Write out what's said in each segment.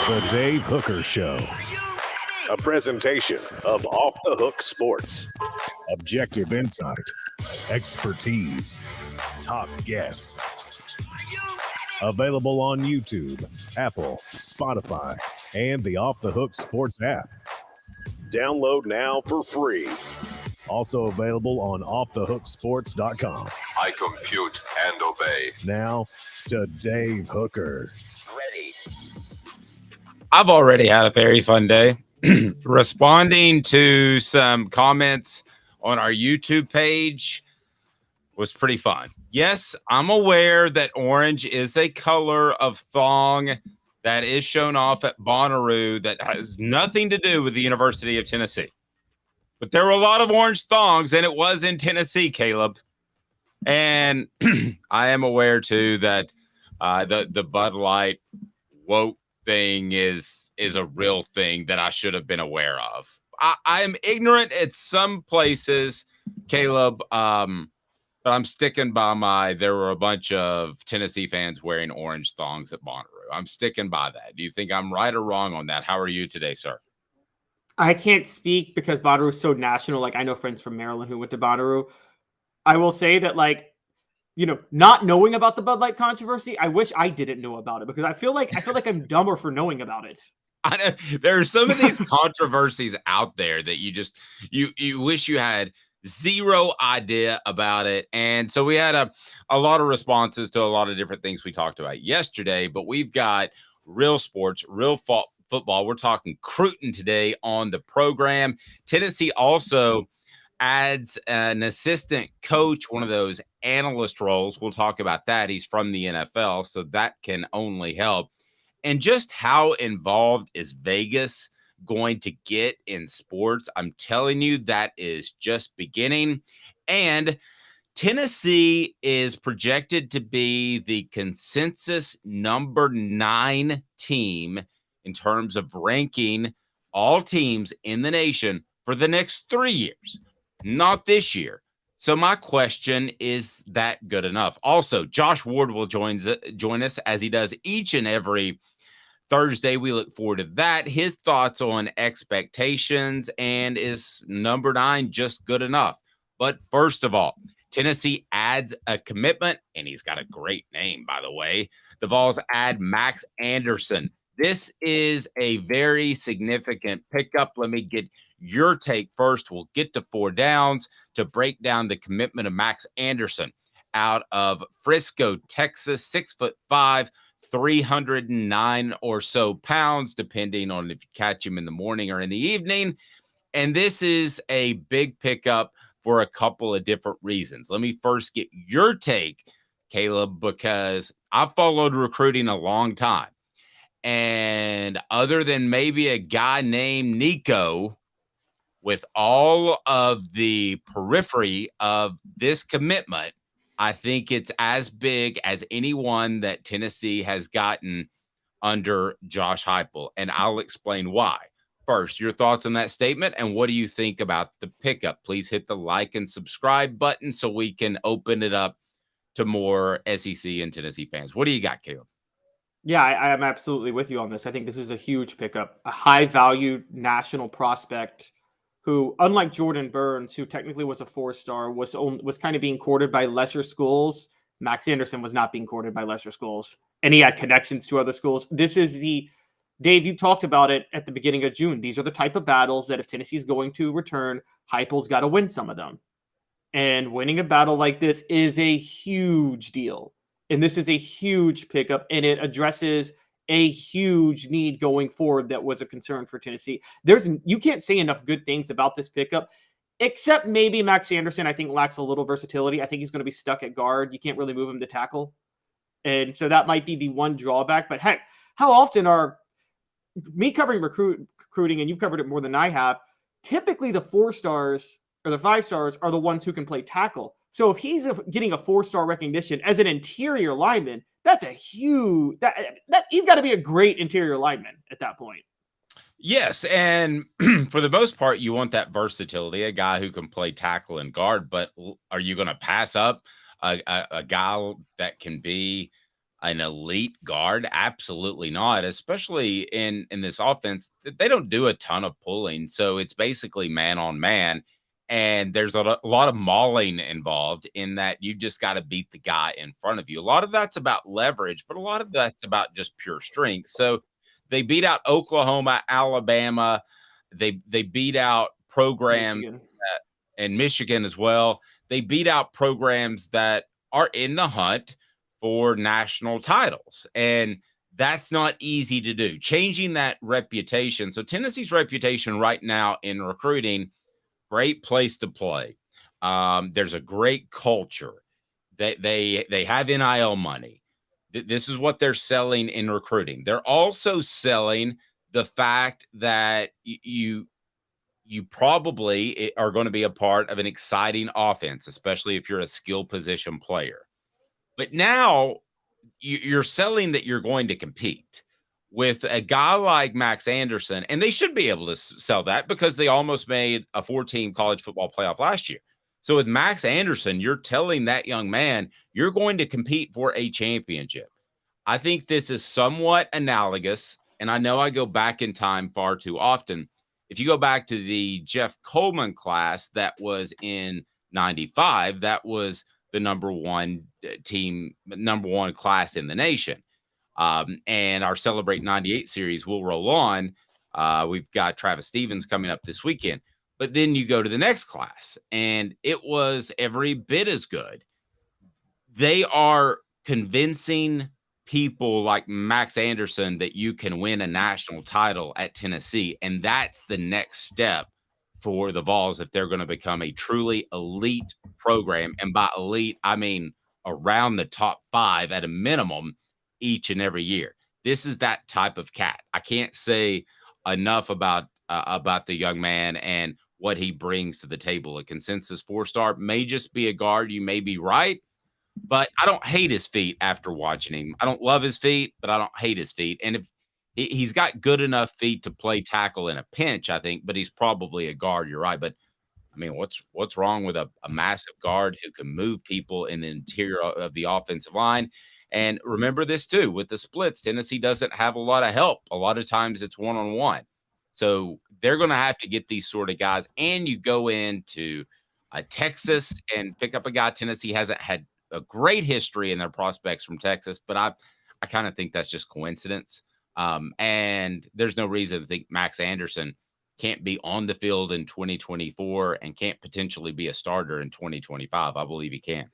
The Dave Hooker Show. A presentation of Off the Hook Sports. Objective insight, expertise, top guests. Available on YouTube, Apple, Spotify, and the Off the Hook Sports app. Download now for free. Also available on offthehooksports.com. I compute and obey. Now to Dave Hooker. Ready. I've already had a very fun day responding to some comments on our YouTube page was pretty fun. Yes, I'm aware that orange is a color of thong that is shown off at Bonnaroo that has nothing to do with the University of Tennessee. But there were a lot of orange thongs, and it was in Tennessee, Caleb. And I am aware, too, that the Bud Light woke thing is a real thing that I should have been aware of. I am ignorant at some places, Caleb, but I'm sticking by there were a bunch of Tennessee fans wearing orange thongs at Bonnaroo. I'm sticking by that. Do you think I'm right or wrong on that? How are you today, sir? I can't speak because Bonnaroo is so national. Like, I know friends from Maryland who went to Bonnaroo. I will say that, like, not knowing about the Bud Light controversy, I wish I didn't know about it because I feel like I'm dumber for knowing about it. I know there are some of these controversies out there that you wish you had zero idea about it. And so we had a lot of responses to a lot of different things we talked about yesterday, but we've got real sports, real football. We're talking Cruton today on the program. Tennessee also adds an assistant coach, one of those analyst roles. We'll talk about that. He's from the NFL, so that can only help. And just how involved is Vegas going to get in sports? I'm telling you, that is just beginning. And Tennessee is projected to be the consensus number 9 team in terms of ranking all teams in the nation for the next 3 years, not this year. So my question, is that good enough? Also, Josh Ward will join us as he does each and every Thursday. We look forward to that. His thoughts on expectations, and is number 9 just good enough? But first of all, Tennessee adds a commitment, and he's got a great name, by the way. The Vols add Max Anderson. This is a very significant pickup. Let me get your take first. We'll get to 4 downs to break down the commitment of Max Anderson out of Frisco, Texas, 6'5", 309 or so pounds, depending on if you catch him in the morning or in the evening. And this is a big pickup for a couple of different reasons. Let me first get your take, Caleb, because I've followed recruiting a long time. And other than maybe a guy named Nico, with all of the periphery of this commitment, I think it's as big as anyone that Tennessee has gotten under Josh Heupel, and I'll explain why. First, your thoughts on that statement, and what do you think about the pickup? Please hit the like and subscribe button so we can open it up to more SEC and Tennessee fans. What do you got, Caleb? Yeah, I am absolutely with you on this. I think this is a huge pickup, a high-value national prospect who, unlike Jordan Burns, who technically was a 4-star, was kind of being courted by lesser schools. Max Anderson was not being courted by lesser schools, and he had connections to other schools. This is Dave, you talked about it at the beginning of June. These are the type of battles that if Tennessee's going to return, Heupel's got to win some of them. And winning a battle like this is a huge deal. And this is a huge pickup, and it addresses a huge need going forward that was a concern for Tennessee. You can't say enough good things about this pickup, except maybe Max Anderson, I think, lacks a little versatility. I think he's going to be stuck at guard. You can't really move him to tackle. And so that might be the one drawback. But heck, how often are me covering recruiting, and you've covered it more than I have, typically the 4-stars or the 5-stars are the ones who can play tackle. So if he's getting a 4-star recognition as an interior lineman, that's a huge that he's got to be a great interior lineman at that point. Yes, and for the most part, you want that versatility, a guy who can play tackle and guard. But are you going to pass up a guy that can be an elite guard? Absolutely not, especially in this offense. They don't do a ton of pulling, so it's basically man on man. And there's a lot of mauling involved in that you just got to beat the guy in front of you. A lot of that's about leverage, but a lot of that's about just pure strength. So they beat out Oklahoma, Alabama. They beat out programs Michigan. and Michigan as well. They beat out programs that are in the hunt for national titles. And that's not easy to do. Changing that reputation. So Tennessee's reputation right now in recruiting, great place to play. There's a great culture. They have NIL money. This is what they're selling in recruiting. They're also selling the fact that you probably are going to be a part of an exciting offense, especially if you're a skill position player. But now you're selling that you're going to compete with a guy like Max Anderson, and they should be able to sell that because they almost made a 4-team college football playoff last year. So with Max Anderson, you're telling that young man you're going to compete for a championship. I think this is somewhat analogous, and I know I go back in time far too often. If you go back to the Jeff Coleman class that was in 95, that was the number one class in the nation. And our Celebrate 98 series will roll on. We've got Travis Stevens coming up this weekend. But then you go to the next class, and it was every bit as good. They are convincing people like Max Anderson that you can win a national title at Tennessee. And that's the next step for the Vols if they're going to become a truly elite program. And by elite, I mean around the top 5 at a minimum each and every year. This is that type of cat. I can't say enough about the young man and what he brings to the table. A consensus 4-star may just be a guard. You may be right, but I don't hate his feet after watching him. I don't love his feet, but I don't hate his feet. And if he's got good enough feet to play tackle in a pinch, I think, but he's probably a guard. You're right. But I mean, what's wrong with a massive guard who can move people in the interior of the offensive line? And remember this too, with the splits, Tennessee doesn't have a lot of help. A lot of times it's one-on-one. So they're going to have to get these sort of guys. And you go into Texas and pick up a guy. Tennessee hasn't had a great history in their prospects from Texas, but I kind of think that's just coincidence. And there's no reason to think Max Anderson can't be on the field in 2024 and can't potentially be a starter in 2025. I believe he can.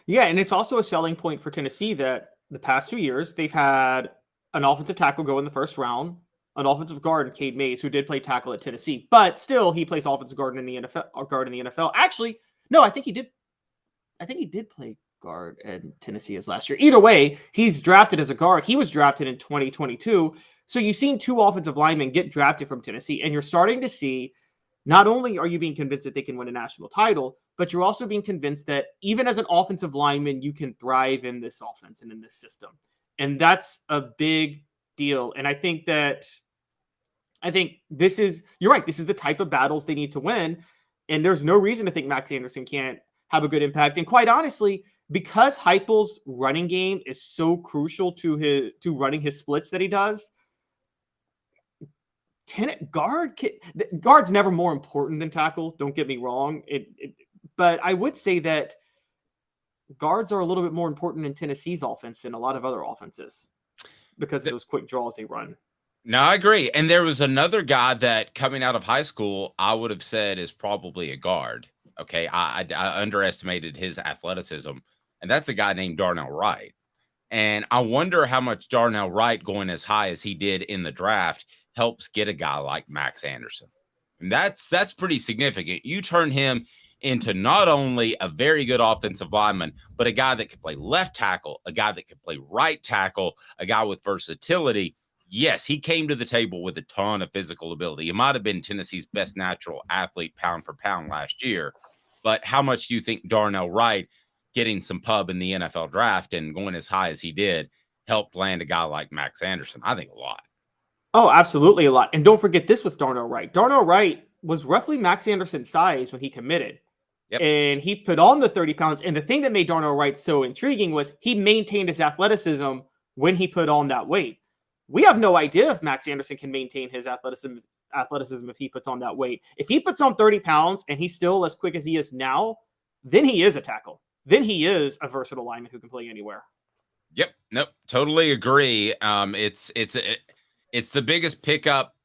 Yeah, and it's also a selling point for Tennessee that the past 2 years they've had an offensive tackle go in the first round, an offensive guard, Cade Mays, who did play tackle at Tennessee, but still he plays offensive guard in the NFL. Actually, no, I think he did play guard in Tennessee as last year. Either way, he's drafted as a guard. He was drafted in 2022. So you've seen 2 offensive linemen get drafted from Tennessee, and you're starting to see not only are you being convinced that they can win a national title, but you're also being convinced that even as an offensive lineman, you can thrive in this offense and in this system. And that's a big deal. And I think this is, you're right, this is the type of battles they need to win. And there's no reason to think Max Anderson can't have a good impact. And quite honestly, because Heupel's running game is so crucial to running his splits that he does, guard's never more important than tackle. Don't get me wrong. But I would say that guards are a little bit more important in Tennessee's offense than a lot of other offenses because of those quick draws they run. No, I agree. And there was another guy that coming out of high school, I would have said is probably a guard. Okay. I underestimated his athleticism, and that's a guy named Darnell Wright. And I wonder how much Darnell Wright going as high as he did in the draft helps get a guy like Max Anderson. And that's pretty significant. You turn him into not only a very good offensive lineman, but a guy that could play left tackle, a guy that could play right tackle, a guy with versatility. Yes, he came to the table with a ton of physical ability. He might have been Tennessee's best natural athlete pound for pound last year. But how much do you think Darnell Wright getting some pub in the NFL draft and going as high as he did helped land a guy like Max Anderson? I think a lot. Oh, absolutely a lot. And don't forget this with Darnell Wright. Darnell Wright was roughly Max Anderson's size when he committed. Yep. And he put on the 30 pounds. And the thing that made Darnell Wright so intriguing was he maintained his athleticism when he put on that weight. We have no idea if Max Anderson can maintain his athleticism if he puts on that weight. If he puts on 30 pounds and he's still as quick as he is now, then he is a tackle. Then he is a versatile lineman who can play anywhere. Yep. Nope. Totally agree. It's the biggest pickup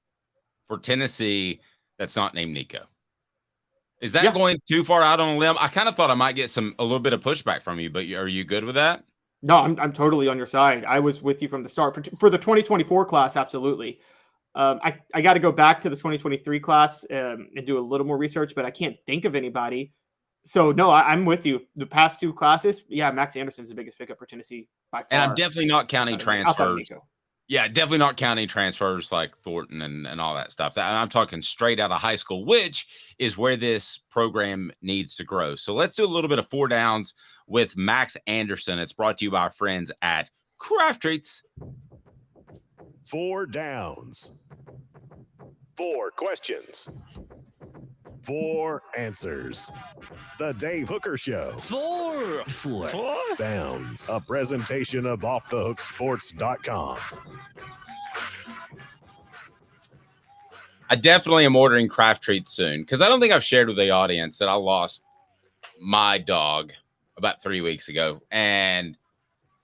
for Tennessee that's not named Nico. Is that going too far out on a limb? I kind of thought I might get a little bit of pushback from you, but are you good with that? No, I'm totally on your side. I was with you from the start. For the 2024 class, absolutely. I got to go back to the 2023 class and do a little more research, but I can't think of anybody. So, no, I'm with you. The past two classes, Max Anderson's the biggest pickup for Tennessee by far. And I'm definitely not counting transfers. Nico. Yeah, definitely not counting transfers like Thornton and all that stuff. I'm talking straight out of high school, which is where this program needs to grow. So let's do a little bit of 4 downs with Max Anderson. It's brought to you by our friends at Craft Treats. 4 downs. 4 questions. 4 answers. The Dave Hooker Show. 4 Downs. A presentation of offthehooksports.com. I definitely am ordering Craft Treats soon because I don't think I've shared with the audience that I lost my dog about 3 weeks ago, and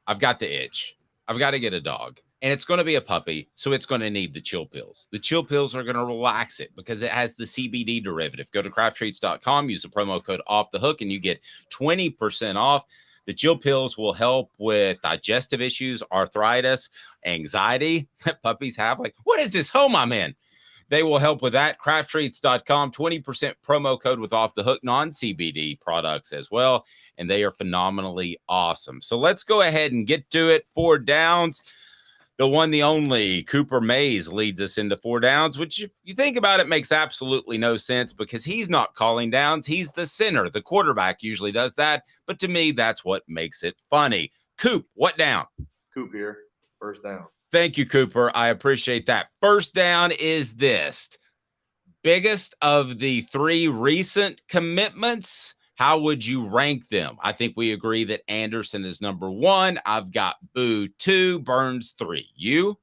I've got the itch. I've got to get a dog. And it's going to be a puppy, so it's going to need the chill pills. The chill pills are going to relax it because it has the CBD derivative. Go to crafttreats.com, use the promo code OFFTHEHOOK, and you get 20% off. The chill pills will help with digestive issues, arthritis, anxiety that puppies have. Like, what is this home I'm in? They will help with that. Crafttreats.com, 20% promo code with Off the Hook non-CBD products as well. And they are phenomenally awesome. So let's go ahead and get to it. 4 downs. The one, the only Cooper Mays leads us into 4 downs, which if you think about it makes absolutely no sense because he's not calling downs. He's the center. The quarterback usually does that. But to me, that's what makes it funny. Coop, what down? Coop here. First down. Thank you, Cooper. I appreciate that. First down is this. Biggest of the 3 recent commitments. How would you rank them? I think we agree that Anderson is number 1. I've got Boo 2, Burns 3. You?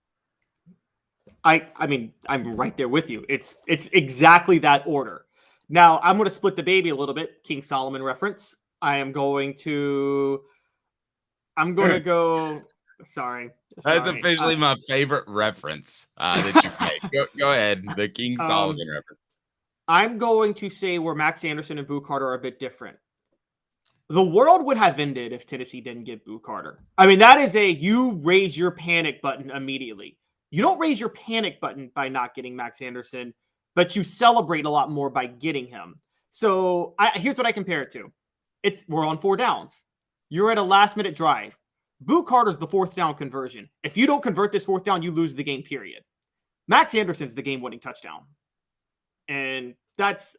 I mean, I'm right there with you. It's exactly that order. Now, I'm going to split the baby a little bit. King Solomon reference. I'm going to go. Sorry. That's officially my favorite reference that you made. Go ahead. The King Solomon reference. I'm going to say where Max Anderson and Boo Carter are a bit different. The world would have ended if Tennessee didn't get Boo Carter. I mean, that is you raise your panic button immediately. You don't raise your panic button by not getting Max Anderson, but you celebrate a lot more by getting him. So here's what I compare it to. We're on 4 downs. You're at a last-minute drive. Boo Carter's the 4th down conversion. If you don't convert this 4th down, you lose the game, period. Max Anderson's the game-winning touchdown. And that's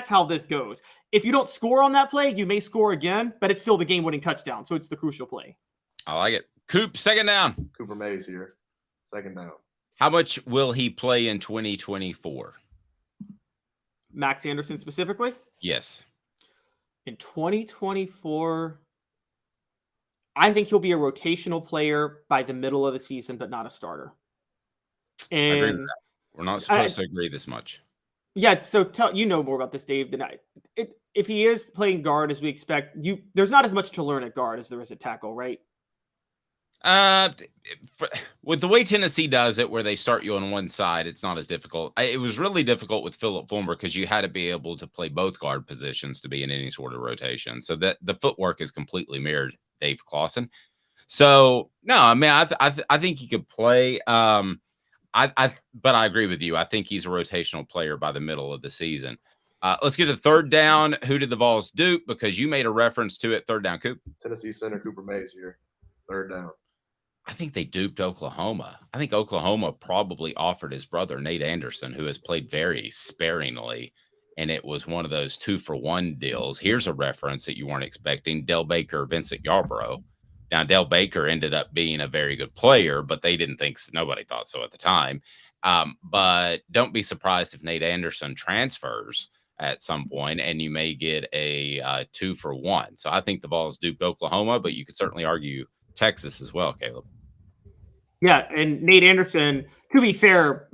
how this goes. If you don't score on that play, you may score again, but it's still the game-winning touchdown. So it's the crucial play. I like it. Coop, second down. Cooper Mays here. Second down. How much will he play in 2024? Max Anderson specifically? Yes. In 2024, I think he'll be a rotational player by the middle of the season, but not a starter. And I agree with that. We're not supposed to agree this much. Yeah, so you know more about this, Dave, than I. If he is playing guard as we expect, there's not as much to learn at guard as there is at tackle, right? With the way Tennessee does it, where they start you on one side, it's not as difficult. It was really difficult with Philip Fulmer because you had to be able to play both guard positions to be in any sort of rotation. So that the footwork is completely mirrored Dave Clawson. So no, I mean, I think he could play. But I agree with you. I think he's a rotational player by the middle of the season. Let's get to 3rd down. Who did the Vols dupe? Because you made a reference to it. 3rd down, Coop. Tennessee center Cooper Mays here. 3rd down. I think they duped Oklahoma. I think Oklahoma probably offered his brother, Nate Anderson, who has played very sparingly, and it was one of those 2-for-1 deals. Here's a reference that you weren't expecting. Del Baker, Vincent Yarborough. Now, Del Baker ended up being a very good player, but they didn't think – nobody thought so at the time. But don't be surprised if Nate Anderson transfers at some point, and you may get a 2-for-1. So I think the Vols duped Oklahoma, but you could certainly argue Texas as well, Caleb. Yeah, and Nate Anderson, to be fair,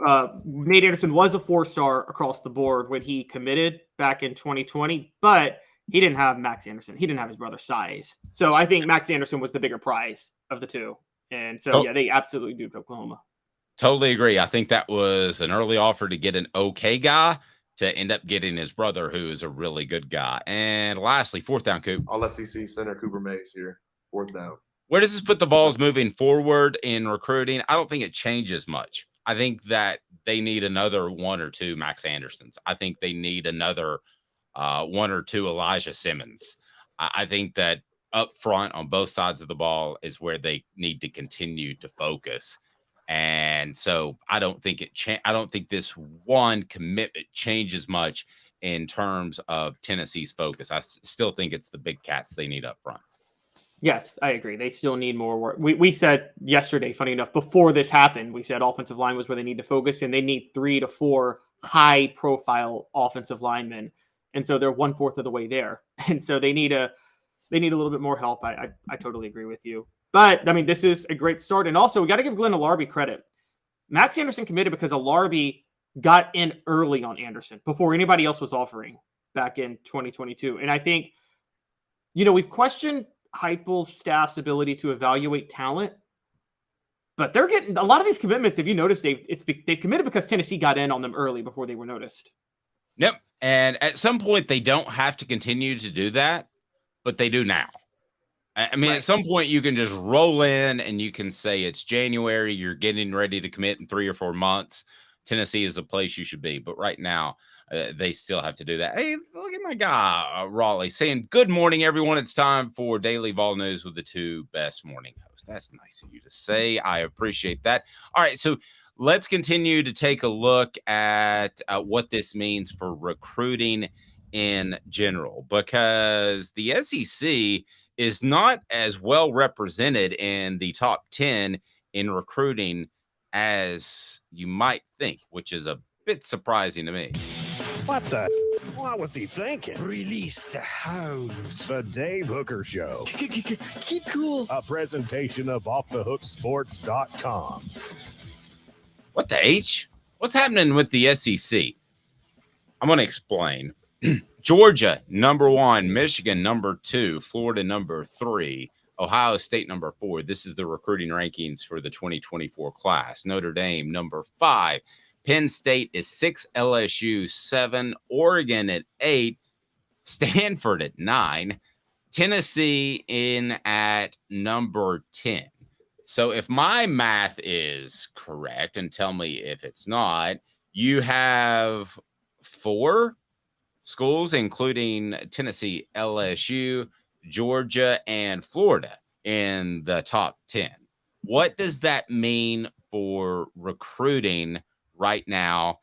Nate Anderson was a 4-star across the board when he committed back in 2020, but he didn't have Max Anderson. He didn't have his brother Size. So I think Max Anderson was the bigger prize of the two. And so, yeah, they absolutely duped Oklahoma. Totally agree. I think that was an early offer to get an okay guy to end up getting his brother, who is a really good guy. And lastly, 4th down, Coop. All SEC center Cooper Mays here. 4th down. Where does this put the Vols moving forward in recruiting? I don't think it changes much. I think that they need another 1 or 2 Max Andersons. I think they need another 1 or 2 Elijah Simmons. I think that up front on both sides of the ball is where they need to continue to focus. And so I don't think I don't think this one commitment changes much in terms of Tennessee's focus. I still think it's the big cats they need up front. Yes, I agree. They still need more work. We said yesterday, funny enough, before this happened, we said offensive line was where they need to focus, and they need 3 to 4 high-profile offensive linemen. And so they're 1/4 of the way there. And so they need a little bit more help. I totally agree with you. But, I mean, this is a great start. And also, we got to give Glenn Alarby credit. Max Anderson committed because Alarby got in early on Anderson before anybody else was offering back in 2022. And I think, we've questioned Heupel's staff's ability to evaluate talent, but they're getting a lot of these commitments. If you notice, they've committed because Tennessee got in on them early before they were noticed. Yep. And at some point, they don't have to continue to do that, but they do now. I mean, At some point, you can just roll in and you can say it's January. You're getting ready to commit in 3 or 4 months. Tennessee is the place you should be. But right now, they still have to do that. Hey, look at my guy, Raleigh, saying, good morning, everyone. It's time for Daily Vol News with the 2 best morning hosts. That's nice of you to say. I appreciate that. All right, so let's continue to take a look at what this means for recruiting in general, because the SEC is not as well represented in the top 10 in recruiting as you might think, which is a bit surprising to me. What the? What was he thinking? Release the hounds. The Dave Hooker Show. Keep cool. A presentation of offthehooksports.com. What the H? What's happening with the SEC? I'm going to explain. Georgia, number 1. Michigan, number 2. Florida, number 3. Ohio State, number 4. This is the recruiting rankings for the 2024 class. Notre Dame, number 5. Penn State is 6. LSU, 7. Oregon at 8. Stanford at 9. Tennessee in at number 10. So if my math is correct, and tell me if it's not, you have 4 schools, including Tennessee, LSU, Georgia, and Florida in the top 10. What does that mean for recruiting right now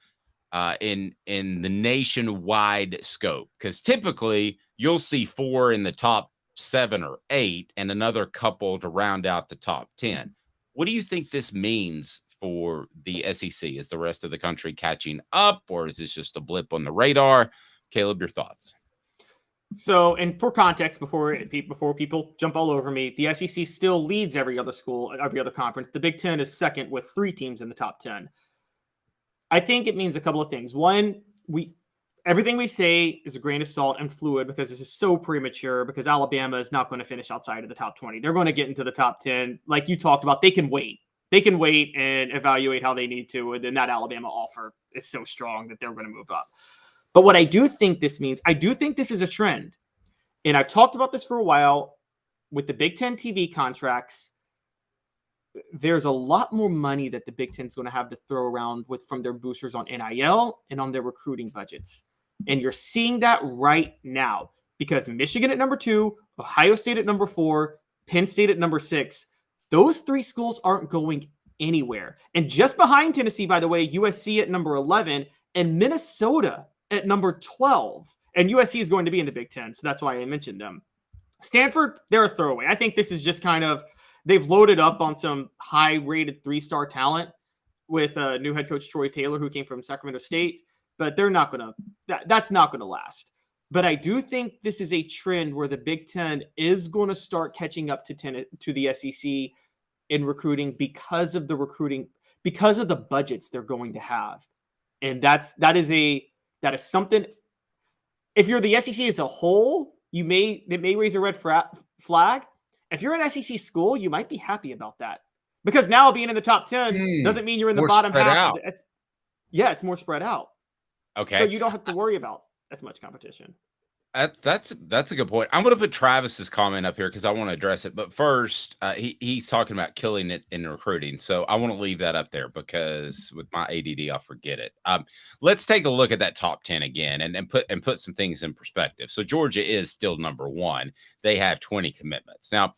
in the nationwide scope? Because typically you'll see 4 in the top 7 or 8 and another couple to round out the top 10. What do you think this means for the SEC? Is the rest of the country catching up, or is this just a blip on the radar? Caleb, your thoughts? So, and for context, before people jump all over me, the SEC still leads every other school, every other conference. The Big Ten is second with 3 teams in the top 10. I think it means a couple of things. One, everything we say is a grain of salt and fluid because this is so premature, because Alabama is not going to finish outside of the top 20. They're going to get into the top 10. Like you talked about, they can wait. They can wait and evaluate how they need to. And then that Alabama offer is so strong that they're going to move up. But what I do think this means, I do think this is a trend. And I've talked about this for a while with the Big Ten TV contracts. There's a lot more money that the Big Ten is going to have to throw around with from their boosters on NIL and on their recruiting budgets. And you're seeing that right now because Michigan at number 2, Ohio State at number 4, Penn State at number 6, those 3 schools aren't going anywhere. And just behind Tennessee, by the way, USC at number 11 and Minnesota at number 12. And USC is going to be in the Big Ten, so that's why I mentioned them. Stanford, they're a throwaway. I think this is just kind of, they've loaded up on some high-rated 3-star talent with new head coach Troy Taylor, who came from Sacramento State. but they're not going to, that's not going to last. But I do think this is a trend where the Big Ten is going to start catching up to the SEC in recruiting because of the budgets they're going to have. And that is something. If you're the SEC as a whole, it may raise a red flag. If you're an SEC school, you might be happy about that, because now being in the top 10 doesn't mean you're in the bottom half. Yeah, it's more spread out. Okay. So you don't have to worry about as much competition. That's a good point. I'm going to put Travis's comment up here because I want to address it. But first, he's talking about killing it in recruiting. So I want to leave that up there because with my ADD, I'll forget it. Let's take a look at that top 10 again and put some things in perspective. So Georgia is still number 1. They have 20 commitments. Now,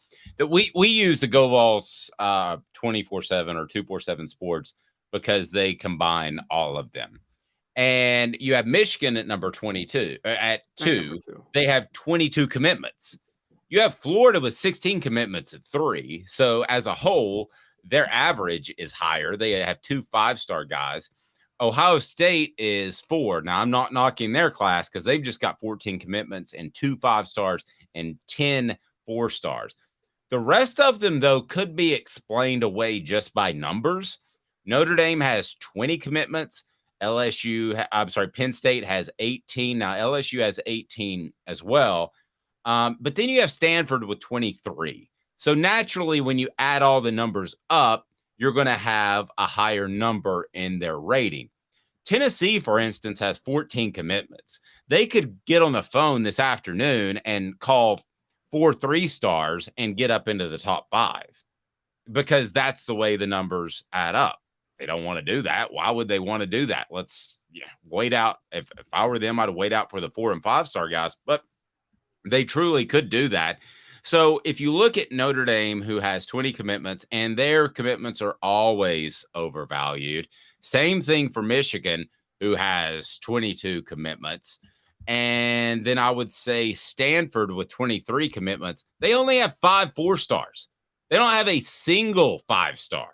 we use the Go Vols 24/7 or 247 Sports because they combine all of them. And you have Michigan at number 22 at 2. They have 22 commitments. You have Florida with 16 commitments at 3. So as a whole, their average is higher. They have 2 5-star guys. Ohio State is 4. Now, I'm not knocking their class because they've just got 14 commitments and 2 5-stars and 10 4-stars. The rest of them, though, could be explained away just by numbers. Notre Dame has 20 commitments. Penn State has 18. Now, LSU has 18 as well. But then you have Stanford with 23. So naturally, when you add all the numbers up, you're going to have a higher number in their rating. Tennessee, for instance, has 14 commitments. They could get on the phone this afternoon and call 4 3-stars and get up into the top 5 because that's the way the numbers add up. They don't want to do that. Why would they want to do that? Let's wait out. If I were them, I'd wait out for the 4 and 5-star guys, but they truly could do that. So if you look at Notre Dame, who has 20 commitments, and their commitments are always overvalued. Same thing for Michigan, who has 22 commitments. And then I would say Stanford with 23 commitments. They only have 5 4-stars. They don't have a single 5-star.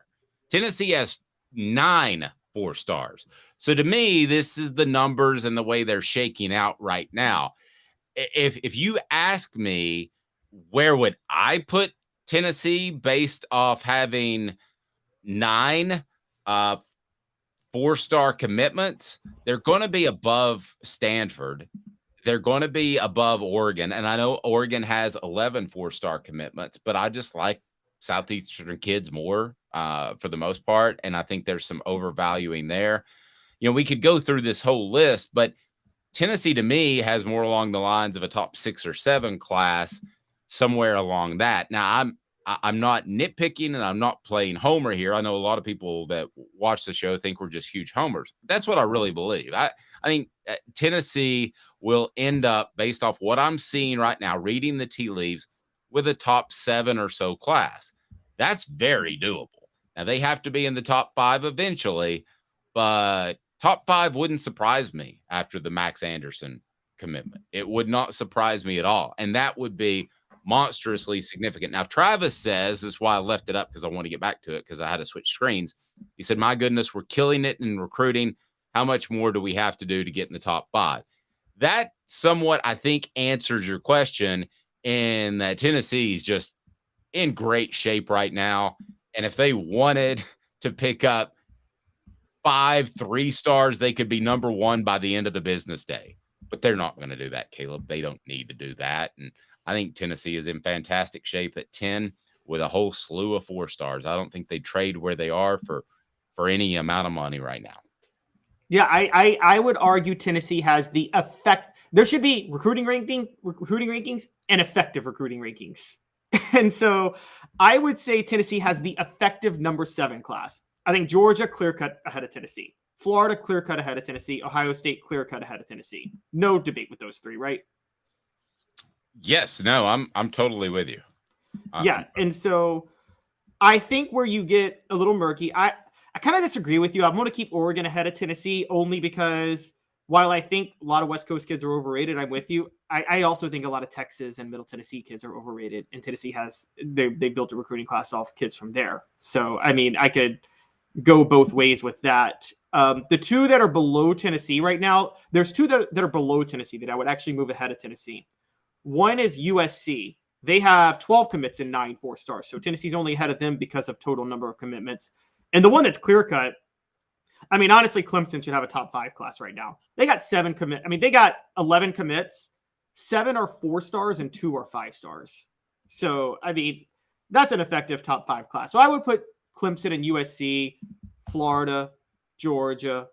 Tennessee has 9 4-stars. So to me, this is the numbers and the way they're shaking out right now. If you ask me, where would I put Tennessee based off having 9 4-star commitments? They're going to be above Stanford. They're going to be above Oregon. And I know Oregon has 11 4-star commitments, but I just like Southeastern kids more for the most part. And I think there's some overvaluing there. You know, we could go through this whole list, but Tennessee to me has more along the lines of a top 6 or 7 class, somewhere along that. Now I'm not nitpicking and I'm not playing homer here. I know a lot of people that watch the show think we're just huge homers. That's what I really believe. I think Tennessee will end up, based off what I'm seeing right now, reading the tea leaves, with a top 7 or so class. That's very doable. Now, they have to be in the top 5 eventually, but top 5 wouldn't surprise me after the Max Anderson commitment. It would not surprise me at all. And that would be monstrously significant. Now, Travis says, this is why I left it up, because I want to get back to it because I had to switch screens. He said, my goodness, we're killing it in recruiting. How much more do we have to do to get in the top 5? That somewhat, I think, answers your question in that Tennessee is just in great shape right now. And if they wanted to pick up 5 3-stars, they could be number 1 by the end of the business day. But they're not going to do that, Caleb. They don't need to do that. And I think Tennessee is in fantastic shape at 10 with a whole slew of 4-stars. I don't think they trade where they are for any amount of money right now. Yeah, I would argue Tennessee has the effect. There should be recruiting rankings and effective recruiting rankings. And so I would say Tennessee has the effective number 7 class. I think Georgia clear-cut ahead of Tennessee. Florida clear-cut ahead of Tennessee. Ohio State clear-cut ahead of Tennessee. No debate with those 3, right? Yes, no, I'm totally with you. Yeah, and so I think where you get a little murky, I kind of disagree with you. I'm going to keep Oregon ahead of Tennessee only because while I think a lot of West Coast kids are overrated, I'm with you. I also think a lot of Texas and Middle Tennessee kids are overrated, and Tennessee they built a recruiting class off kids from there. So, I mean, I could go both ways with that. The two that are below Tennessee right now, there's two that are below Tennessee that I would actually move ahead of Tennessee. One is USC. They have 12 commits and 9 4-stars. So Tennessee's only ahead of them because of total number of commitments. And the one that's clear-cut, I mean, honestly, Clemson should have a top 5 class right now. They got 7 commits. I mean, they got 11 commits. 7 are 4-stars and 2 are 5-stars. So, I mean, that's an effective top 5 class. So I would put Clemson and USC, Florida, Georgia,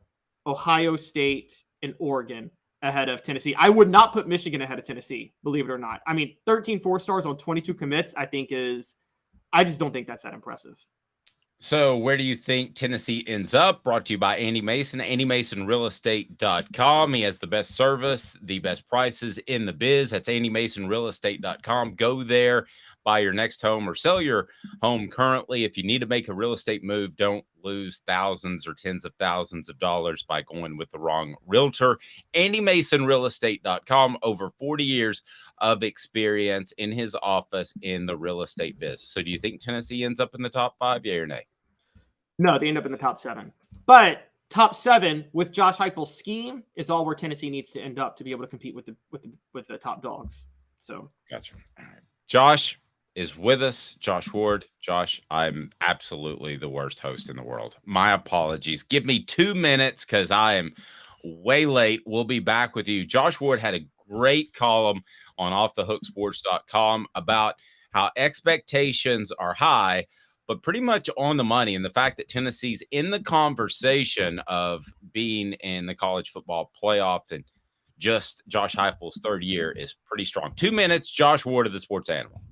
Ohio State, and Oregon ahead of Tennessee. I would not put Michigan ahead of Tennessee, believe it or not. I mean, 13 4-stars on 22 commits, I just don't think that's that impressive. So where do you think Tennessee ends up? Brought to you by Andy Mason, AndyMasonRealEstate.com. He has the best service, the best prices in the biz. That's AndyMasonRealEstate.com. Go there, buy your next home or sell your home currently. If you need to make a real estate move, don't lose thousands or tens of thousands of dollars by going with the wrong realtor. AndyMasonRealEstate.com. Over 40 years of experience in his office in the real estate biz. So do you think Tennessee ends up in the top 5, yay or nay? No, they end up in the top 7. But top 7 with Josh Heupel's scheme is all where Tennessee needs to end up to be able to compete with the top dogs. So gotcha. All right. Josh is with us. Josh Ward. Josh, I'm absolutely the worst host in the world. My apologies. Give me 2 minutes because I am way late. We'll be back with you. Josh Ward had a great column on offthehooksports.com about how expectations are high, but pretty much on the money. And the fact that Tennessee's in the conversation of being in the college football playoff and just Josh Heupel's 3rd year is pretty strong. 2 minutes. Josh Ward of the Sports Animal.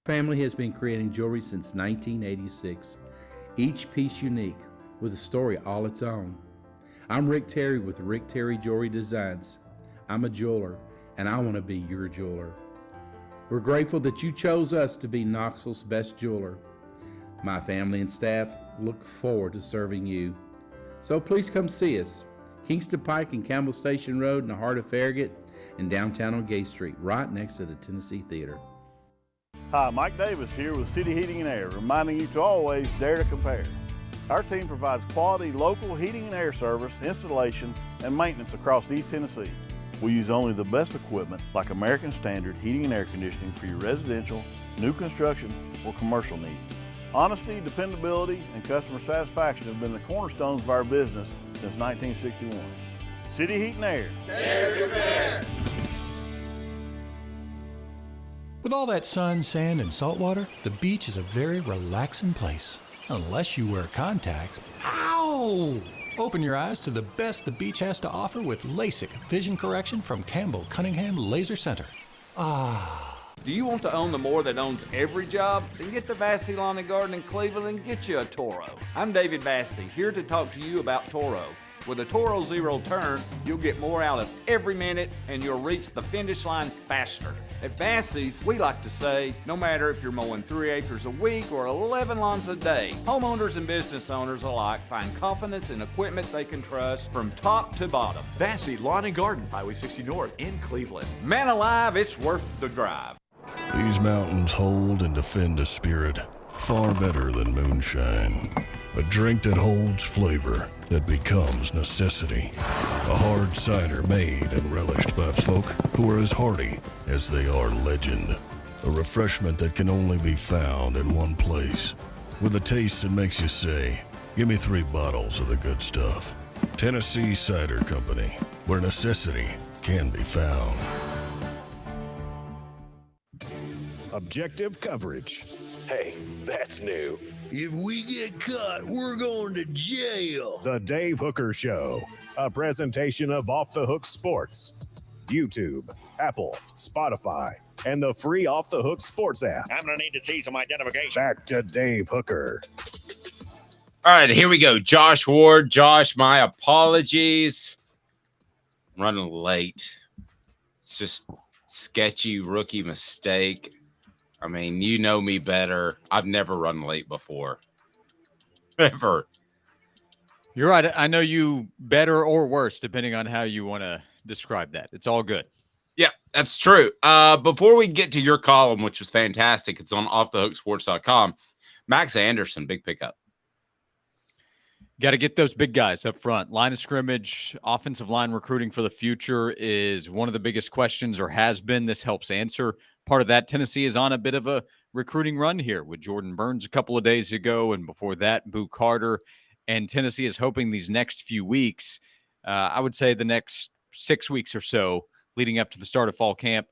Family has been creating jewelry since 1986, each piece unique with a story all its own. I'm Rick Terry with Rick Terry Jewelry Designs. I'm a jeweler, and I want to be your jeweler. We're grateful that you chose us to be Knoxville's best jeweler. My family and staff look forward to serving you. So please come see us. Kingston Pike and Campbell Station Road in the heart of Farragut and downtown on Gay Street, right next to the Tennessee Theater. Hi, Mike Davis here with City Heating and Air, reminding you to always dare to compare. Our team provides quality local heating and air service, installation, and maintenance across East Tennessee. We use only the best equipment like American Standard heating and air conditioning for your residential, new construction, or commercial needs. Honesty, dependability, and customer satisfaction have been the cornerstones of our business since 1961. City Heat and Air. Dare to compare. With all that sun, sand, and salt water, the beach is a very relaxing place. Unless you wear contacts. Ow! Open your eyes to the best the beach has to offer with LASIK vision correction from Campbell Cunningham Laser Center. Ah. Do you want to own the more that owns every job? Then get to Vassey Lawn and Garden in Cleveland and get you a Toro. I'm David Vassey, here to talk to you about Toro. With a Toro Zero Turn, you'll get more out of every minute and you'll reach the finish line faster. At Vassey's, we like to say, no matter if you're mowing 3 acres a week or 11 lawns a day, homeowners and business owners alike find confidence in equipment they can trust from top to bottom. Vassey Lawn and Garden, Highway 60 North in Cleveland. Man alive, it's worth the drive. These mountains hold and defend a spirit far better than moonshine. A drink that holds flavor, that becomes necessity. A hard cider made and relished by folk who are as hearty as they are legend. A refreshment that can only be found in one place. With a taste that makes you say, give me 3 bottles of the good stuff. Tennessee Cider Company, where necessity can be found. Objective coverage. Hey, that's new. If we get caught, we're going to jail. The Dave Hooker Show, a presentation of Off the Hook Sports. YouTube, Apple, Spotify, and the free Off the Hook Sports app. I'm going to need to see some identification. Back to Dave Hooker. All right, here we go. Josh Ward. Josh, my apologies. I'm running late. It's just sketchy rookie mistake. I mean, you know me better. I've never run late before. Ever. You're right. I know you better or worse, depending on how you want to describe that. It's all good. Yeah, that's true. Before we get to your column, which was fantastic, it's on offthehooksports.com. Max Anderson, big pickup. Got to get those big guys up front. Line of scrimmage, offensive line recruiting for the future is one of the biggest questions, or has been. This helps answer part of that. Tennessee is on a bit of a recruiting run here with Jordan Burns a couple of days ago, and before that, Boo Carter. And Tennessee is hoping these next few weeks, I would say the next 6 weeks or so leading up to the start of fall camp,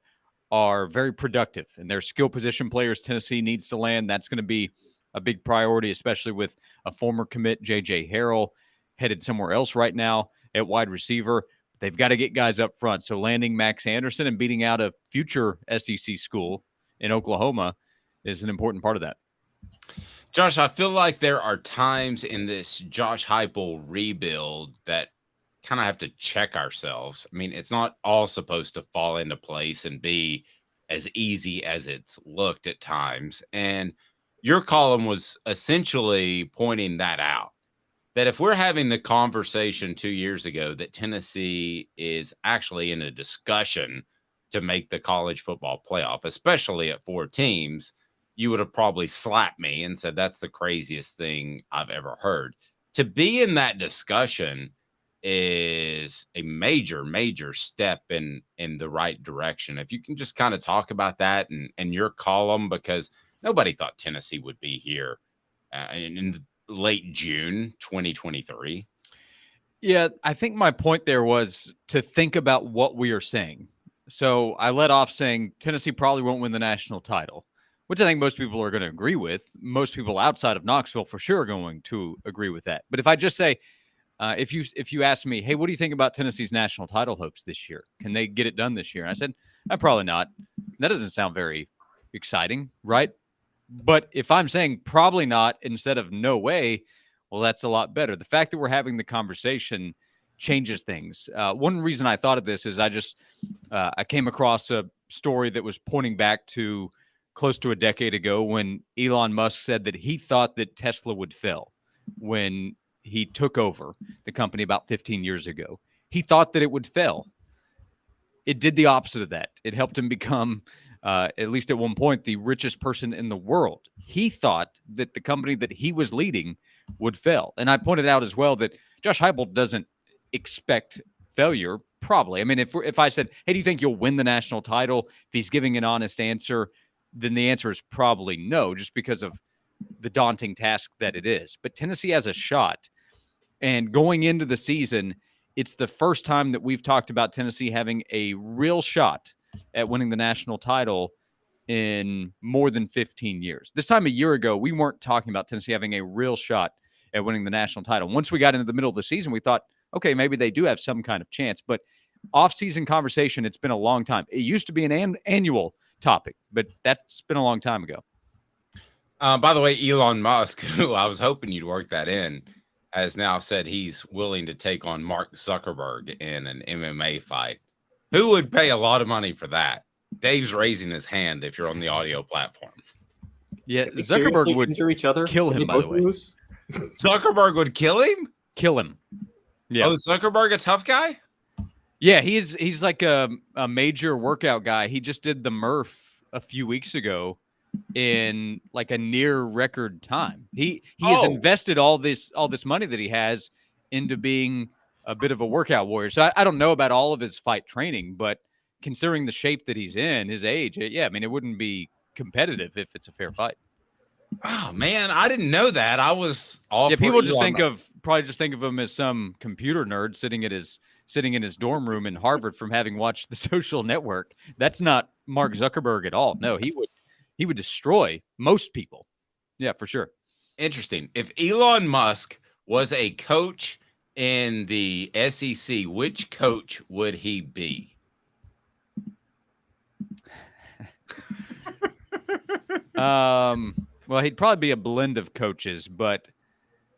are very productive. And their skill position players Tennessee needs to land. That's going to be a big priority, especially with a former commit, J.J. Harrell, headed somewhere else right now at wide receiver. They've got to get guys up front. So landing Max Anderson and beating out a future SEC school in Oklahoma is an important part of that. Josh, I feel like there are times in this Josh Heupel rebuild that kind of have to check ourselves. I mean, it's not all supposed to fall into place and be as easy as it's looked at times. And your column was essentially pointing that out, that if we're having the conversation 2 years ago that Tennessee is actually in a discussion to make the college football playoff, especially at 4 teams, you would have probably slapped me and said, that's the craziest thing I've ever heard. To be in that discussion is a major, major step in the right direction. If you can just kind of talk about that and your column, because nobody thought Tennessee would be here in late June 2023. Yeah, I think my point there was to think about what we are saying. So I led off saying Tennessee probably won't win the national title, which I think most people are going to agree with. Most people outside of Knoxville for sure are going to agree with that. But if I just say, if you ask me, hey, what do you think about Tennessee's national title hopes this year? Can they get it done this year? And I said, probably not. That doesn't sound very exciting, right? But if I'm saying probably not instead of no way, well, that's a lot better. The fact that we're having the conversation changes things. One reason I thought of this is I came across a story that was pointing back to close to a decade ago when Elon Musk said that he thought that Tesla would fail when he took over the company about 15 years ago. He thought that it would fail. It did the opposite of that. It helped him become, at least at one point, the richest person in the world. He thought that the company that he was leading would fail. And I pointed out as well that Josh Heupel doesn't expect failure, probably. I mean, if I said, hey, do you think you'll win the national title? If he's giving an honest answer, then the answer is probably no, just because of the daunting task that it is. But Tennessee has a shot. And going into the season, it's the first time that we've talked about Tennessee having a real shot at winning the national title in more than 15 years. This time a year ago, we weren't talking about Tennessee having a real shot at winning the national title. Once we got into the middle of the season, we thought, okay, maybe they do have some kind of chance. But off-season conversation, it's been a long time. It used to be an annual topic, but that's been a long time ago. By the way, Elon Musk, who I was hoping you'd work that in, has now said he's willing to take on Mark Zuckerberg in an MMA fight. Who would pay a lot of money for that? Dave's raising his hand if you're on the audio platform. Yeah, Zuckerberg would injure each other. Kill him, by the way. Zuckerberg would kill him? Kill him. Yeah. Oh, Zuckerberg a tough guy? Yeah, he's like a major workout guy. He just did the Murph a few weeks ago in like a near record time. He has invested all this money that he has into being a bit of a workout warrior. So I don't know about all of his fight training, but considering the shape that he's in, his age, I mean, it wouldn't be competitive if it's a fair fight. Oh man, I didn't know that. I was all people just think of him as some computer nerd sitting in his dorm room in Harvard from having watched The Social Network. That's not Mark Zuckerberg at all. No, he would destroy most people. Yeah, for sure. Interesting. If Elon Musk was a coach in the SEC, which coach would he be? Well, he'd probably be a blend of coaches, but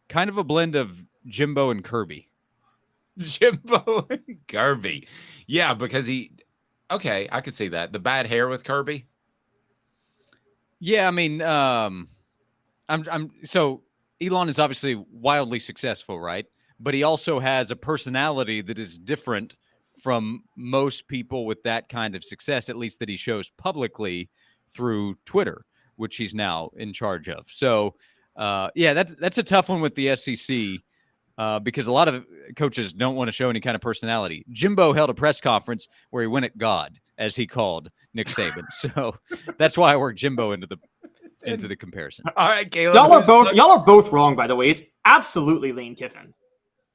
kind of a blend of Jimbo and Kirby. Jimbo and Kirby. Yeah, because I could see that. The bad hair with Kirby. Yeah, I mean, so Elon is obviously wildly successful, right? But he also has a personality that is different from most people with that kind of success, at least that he shows publicly through Twitter, which he's now in charge of. So, that's a tough one with the SEC. because a lot of coaches don't want to show any kind of personality. Jimbo held a press conference where he went at God, as he called Nick Saban. So that's why I work Jimbo into the comparison. All right, Caleb. Y'all are both wrong, by the way. It's absolutely Lane Kiffin.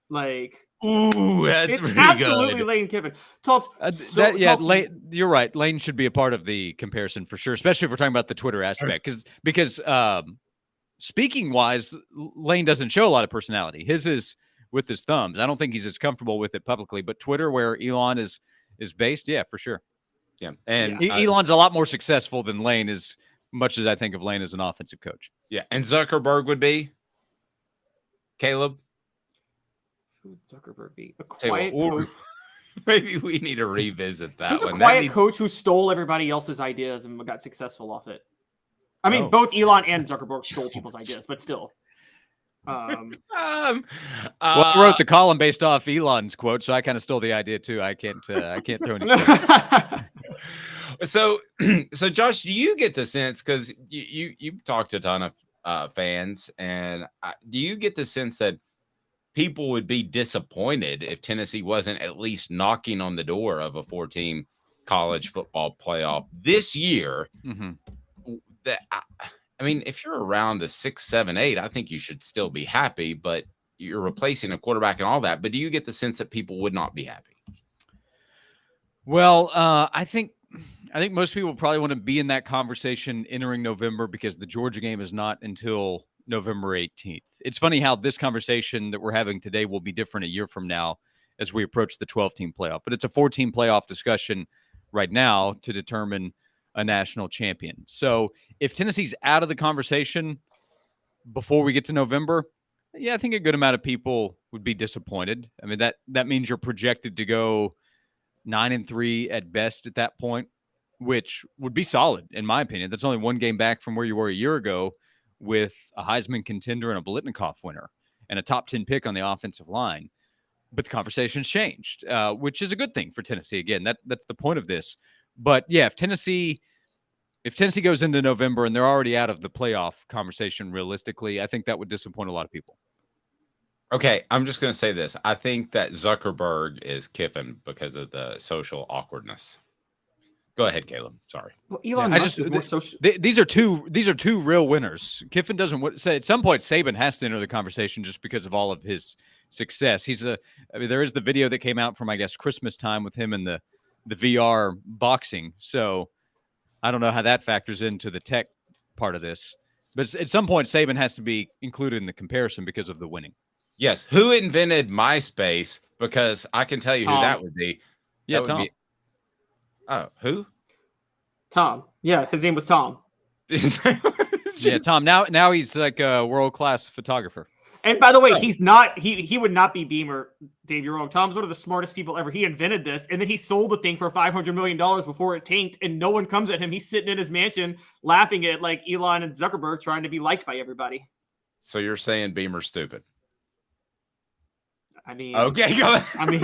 Like, ooh, that's it's pretty absolutely good. Lane Kiffin. Talks. Lane, you're right. Lane should be a part of the comparison for sure, especially if we're talking about the Twitter aspect. Because speaking wise, Lane doesn't show a lot of personality. His is with his thumbs. I don't think he's as comfortable with it publicly. But Twitter, where Elon is based, yeah, for sure. Yeah, and Elon's a lot more successful than Lane, as much as I think of Lane as an offensive coach. Yeah, and Zuckerberg would be Caleb. Who would Zuckerberg be? A Tell quiet you what, coach. maybe we need to revisit that He's a one. quiet coach who stole everybody else's ideas and got successful off it. I mean, both Elon and Zuckerberg stole people's ideas, but still. Well, I wrote the column based off Elon's quote, so I kind of stole the idea too. I can't throw any stones. So Josh, do you get the sense, because you talked to a ton of fans, and do you get the sense that people would be disappointed if Tennessee wasn't at least knocking on the door of a 4-team college football playoff this year? Mm-hmm. That I mean, if you're around the 6, 7, 8, I think you should still be happy, but you're replacing a quarterback and all that. But do you get the sense that people would not be happy? Well, I think most people probably want to be in that conversation entering November, because the Georgia game is not until November 18th. It's funny how this conversation that we're having today will be different a year from now as we approach the 12-team playoff. But it's a 4-team playoff discussion right now to determine a national champion. So if Tennessee's out of the conversation before we get to November, yeah, I think a good amount of people would be disappointed. I mean, that means you're projected to go 9-3 at best at that point, which would be solid in my opinion. That's only one game back from where you were a year ago, with a Heisman contender and a Biletnikoff winner and a top 10 pick on the offensive line. But the conversation's changed, which is a good thing for Tennessee. Again, that's the point of this. But yeah, if Tennessee goes into November and they're already out of the playoff conversation, realistically, I think that would disappoint a lot of people. Okay, I'm just going to say this. I think that Zuckerberg is Kiffin because of the social awkwardness. Go ahead, Caleb. Sorry. Well, Elon Musk is more social. These are two real winners. Kiffin doesn't say at some point Saban has to enter the conversation just because of all of his success. There is the video that came out from, I guess, Christmas time with him and the VR boxing. So I don't know how that factors into the tech part of this. But at some point, Saban has to be included in the comparison because of the winning. Yes. Who invented MySpace? Because I can tell you who that would be. Yeah, that Tom. Would be... Oh, who? Tom. Yeah, his name was Tom. Yeah, Tom. Now he's like a world-class photographer. And by the way, he's not. He would not be Beamer. Dave, you're wrong. Tom's one of the smartest people ever. He invented this, and then he sold the thing for $500 million before it tanked, and no one comes at him. He's sitting in his mansion laughing at like Elon and Zuckerberg trying to be liked by everybody. So you're saying Beamer's stupid? I mean, okay, go ahead. I mean,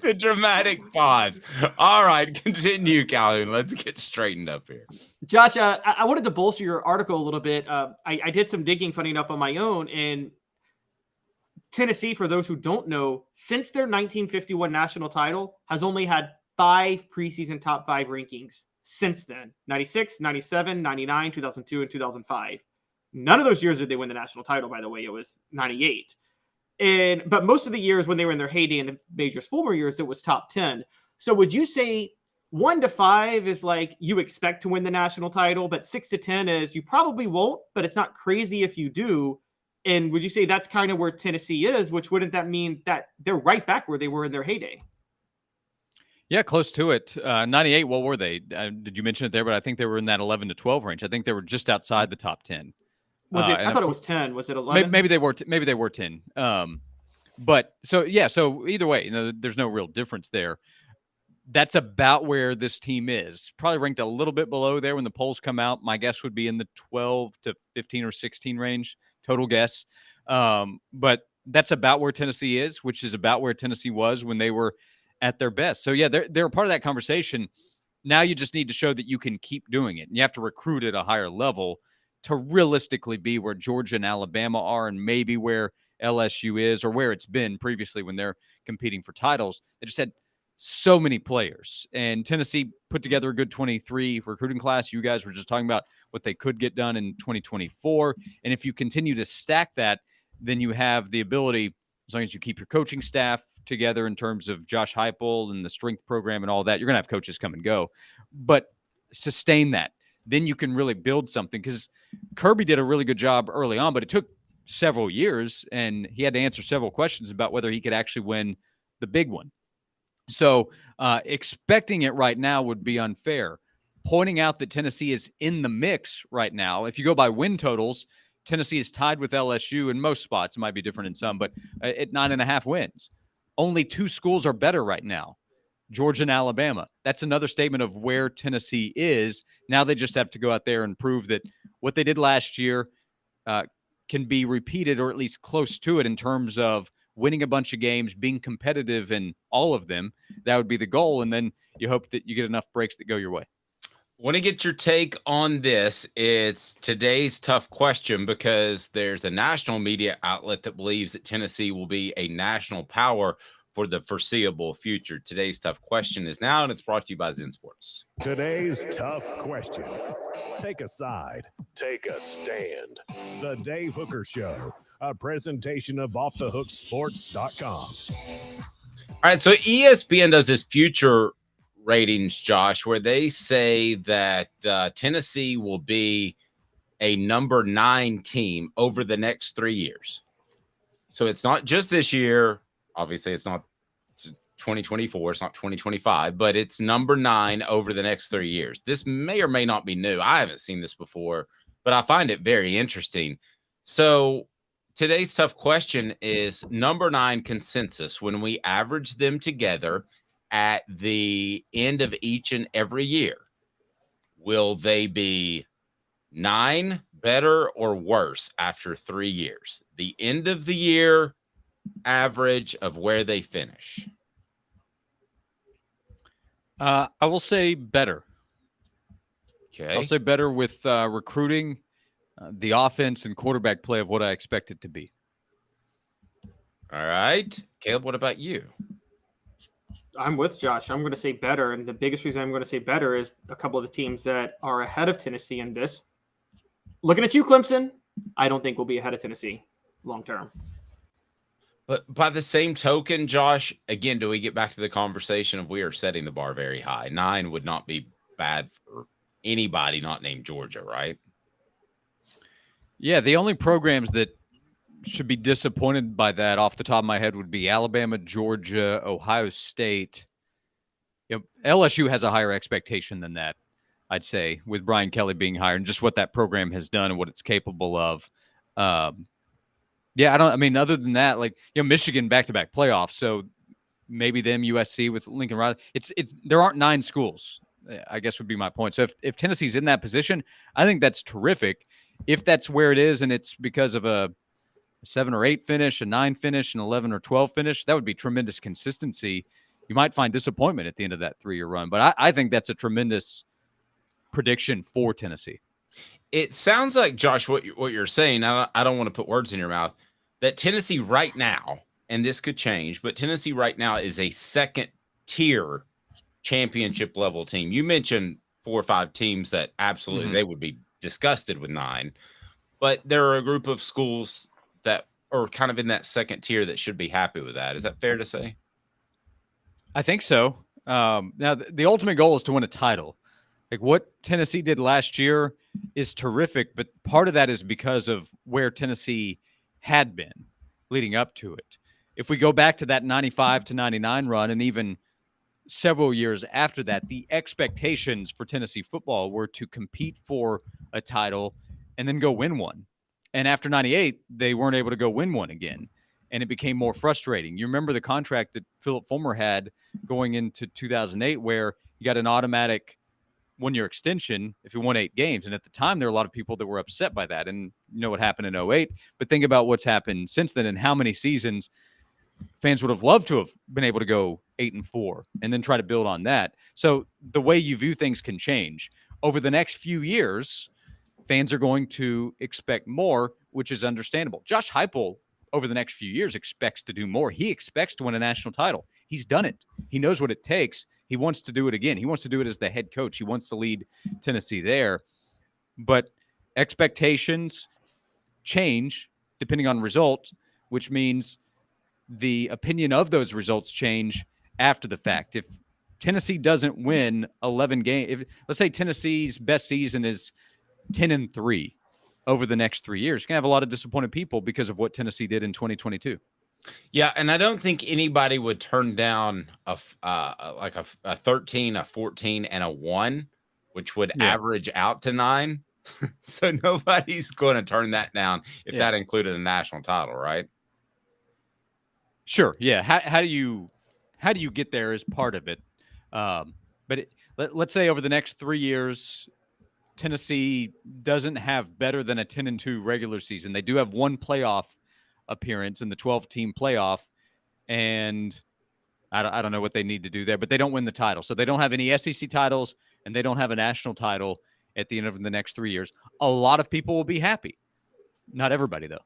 the dramatic pause. All right, continue, Calhoun. Let's get straightened up here. Josh, I wanted to bolster your article a little bit. I did some digging, funny enough, on my own. And Tennessee, for those who don't know, since their 1951 national title, has only had 5 preseason top 5 rankings since then. 96, 97, 99, 2002, and 2005. None of those years did they win the national title, by the way. It was 98. But most of the years when they were in their heyday in the Majors Fulmer years, it was top 10. So would you say 1 to 5 is like you expect to win the national title, but 6 to 10 is you probably won't, but it's not crazy if you do? And would you say that's kind of where Tennessee is, which wouldn't that mean that they're right back where they were in their heyday? Yeah, close to it. 98, what were they? Did you mention it there? But I think they were in that 11 to 12 range. I think they were just outside the top 10. Was it? I thought it was 10. Was it 11? Maybe they were. Maybe they were 10. But so yeah. So either way, there's no real difference there. That's about where this team is. Probably ranked a little bit below there when the polls come out. My guess would be in the 12 to 15 or 16 range. Total guess. But that's about where Tennessee is, which is about where Tennessee was when they were at their best. So yeah, they're a part of that conversation. Now you just need to show that you can keep doing it, and you have to recruit at a higher level to realistically be where Georgia and Alabama are, and maybe where LSU is or where it's been previously when they're competing for titles. They just had so many players. And Tennessee put together a good 23 recruiting class. You guys were just talking about what they could get done in 2024. And if you continue to stack that, then you have the ability, as long as you keep your coaching staff together in terms of Josh Heupel and the strength program and all that, you're going to have coaches come and go. But sustain that. Then you can really build something, because Kirby did a really good job early on, but it took several years, and he had to answer several questions about whether he could actually win the big one. So expecting it right now would be unfair. Pointing out that Tennessee is in the mix right now, if you go by win totals, Tennessee is tied with LSU in most spots. It might be different in some, but at 9.5 wins. Only 2 schools are better right now, Georgia and Alabama. That's another statement of where Tennessee is. Now they just have to go out there and prove that what they did last year can be repeated, or at least close to it, in terms of winning a bunch of games, being competitive in all of them. That would be the goal. And then you hope that you get enough breaks that go your way. Want to get your take on this. It's today's tough question, because there's a national media outlet that believes that Tennessee will be a national power for the foreseeable future. Today's tough question is now, and it's brought to you by Zen Sports. Today's tough question. Take a side. Take a stand. The Dave Hooker Show, a presentation of offthehooksports.com. All right, so ESPN does this future ratings, Josh, where they say that Tennessee will be a number 9 team over the next 3 years. So it's not just this year. Obviously, it's not 2024. It's not 2025, but it's number 9 over the next 3 years. This may or may not be new. I haven't seen this before, but I find it very interesting. So today's tough question is number 9 consensus. When we average them together at the end of each and every year, will they be 9 better or worse after 3 years? The end of the year average of where they finish. I will say better. Okay. I'll say better with recruiting, the offense, and quarterback play of what I expect it to be. All right. Caleb, what about you? I'm with Josh. I'm going to say better. And the biggest reason I'm going to say better is a couple of the teams that are ahead of Tennessee in this. Looking at you, Clemson, I don't think we'll be ahead of Tennessee long term. But by the same token, Josh, again, do we get back to the conversation of we are setting the bar very high? 9 would not be bad for anybody not named Georgia, right? Yeah, the only programs that should be disappointed by that off the top of my head would be Alabama, Georgia, Ohio State. You know, LSU has a higher expectation than that, I'd say, with Brian Kelly being hired and just what that program has done and what it's capable of. Other than that, Michigan back-to-back playoffs, so maybe them, USC with Lincoln Riley. There aren't 9 schools, I guess would be my point. So if Tennessee's in that position, I think that's terrific. If that's where it is and it's because of a 7 or 8 finish, a 9 finish, an 11 or 12 finish, that would be tremendous consistency. You might find disappointment at the end of that 3-year run, but I think that's a tremendous prediction for Tennessee. It sounds like, Josh, what you're saying, I don't want to put words in your mouth, that Tennessee right now, and this could change, but Tennessee right now is a second-tier championship level team. You mentioned 4 or 5 teams that absolutely they would be disgusted with 9, but there are a group of schools that are kind of in that second tier that should be happy with that. Is that fair to say? I think so. Now, the ultimate goal is to win a title. Like what Tennessee did last year is terrific, but part of that is because of where Tennessee had been leading up to it. If we go back to that 95 to 99 run, and even several years after that, the expectations for Tennessee football were to compete for a title and then go win one. And after 98, they weren't able to go win one again. And it became more frustrating. You remember the contract that Philip Fulmer had going into 2008, where you got an automatic one-year extension if you won 8 games. And at the time, there were a lot of people that were upset by that. And you know what happened in 08. But think about what's happened since then and how many seasons fans would have loved to have been able to go 8-4 and then try to build on that. So the way you view things can change. Over the next few years, fans are going to expect more, which is understandable. Josh Heupel over the next few years expects to do more. He expects to win a national title. He's done it. He knows what it takes. He wants to do it again. He wants to do it as the head coach. He wants to lead Tennessee there. But expectations change depending on results, which means the opinion of those results change after the fact. If Tennessee doesn't win 11 games, if let's say Tennessee's best season is 10-3 over the next 3 years, you're gonna have a lot of disappointed people because of what Tennessee did in 2022. Yeah, and I don't think anybody would turn down a 13, a 14, and a 1, which would average out to 9. So nobody's going to turn that down if that included a national title, right? Sure. Yeah. How do you get there is part of it. But let's say over the next 3 years, Tennessee doesn't have better than a 10-2 regular season. They do have one playoff appearance in the 12-team playoff, and I don't know what they need to do there, but they don't win the title. So they don't have any SEC titles, and they don't have a national title at the end of the next 3 years. A lot of people will be happy. Not everybody, though.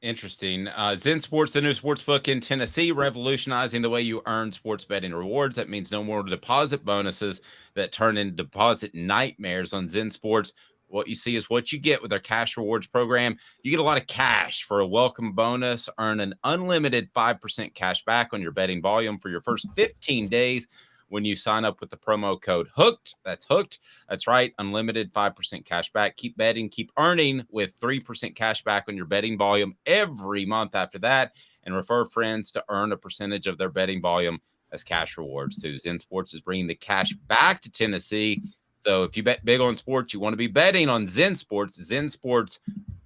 Interesting. Zen Sports, the new sports book in Tennessee, revolutionizing the way you earn sports betting rewards. That means no more deposit bonuses that turn into deposit nightmares on Zen Sports. What you see is what you get with their cash rewards program. You get a lot of cash for a welcome bonus, earn an unlimited 5% cash back on your betting volume for your first 15 days when you sign up with the promo code HOOKED. That's HOOKED. That's right. Unlimited 5% cash back. Keep betting, keep earning with 3% cash back on your betting volume every month after that. And refer friends to earn a percentage of their betting volume as cash rewards too. Zen Sports is bringing the cash back to Tennessee. So if you bet big on sports, you want to be betting on Zen Sports. Zen Sports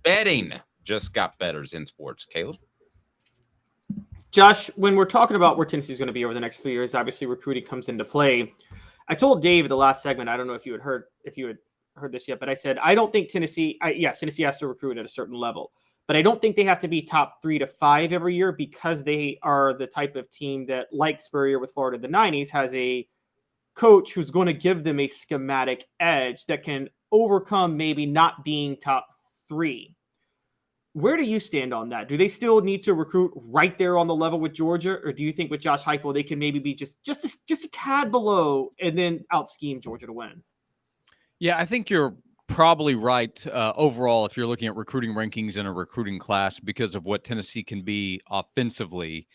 betting just got better. Zen Sports. Caleb? Josh, when we're talking about where Tennessee's going to be over the next 3 years, obviously recruiting comes into play. I told Dave in the last segment, I don't know if you had heard this yet, but I said I don't think Tennessee has to recruit at a certain level, but I don't think they have to be top 3 to 5 every year because they are the type of team that, like Spurrier with Florida in the 90s, has a coach who's going to give them a schematic edge that can overcome maybe not being top 3. Where do you stand on that? Do they still need to recruit right there on the level with Georgia, or do you think with Josh Heupel they can maybe be just a tad below and then out scheme Georgia to win? Yeah, I think you're probably right overall if you're looking at recruiting rankings in a recruiting class because of what Tennessee can be offensively.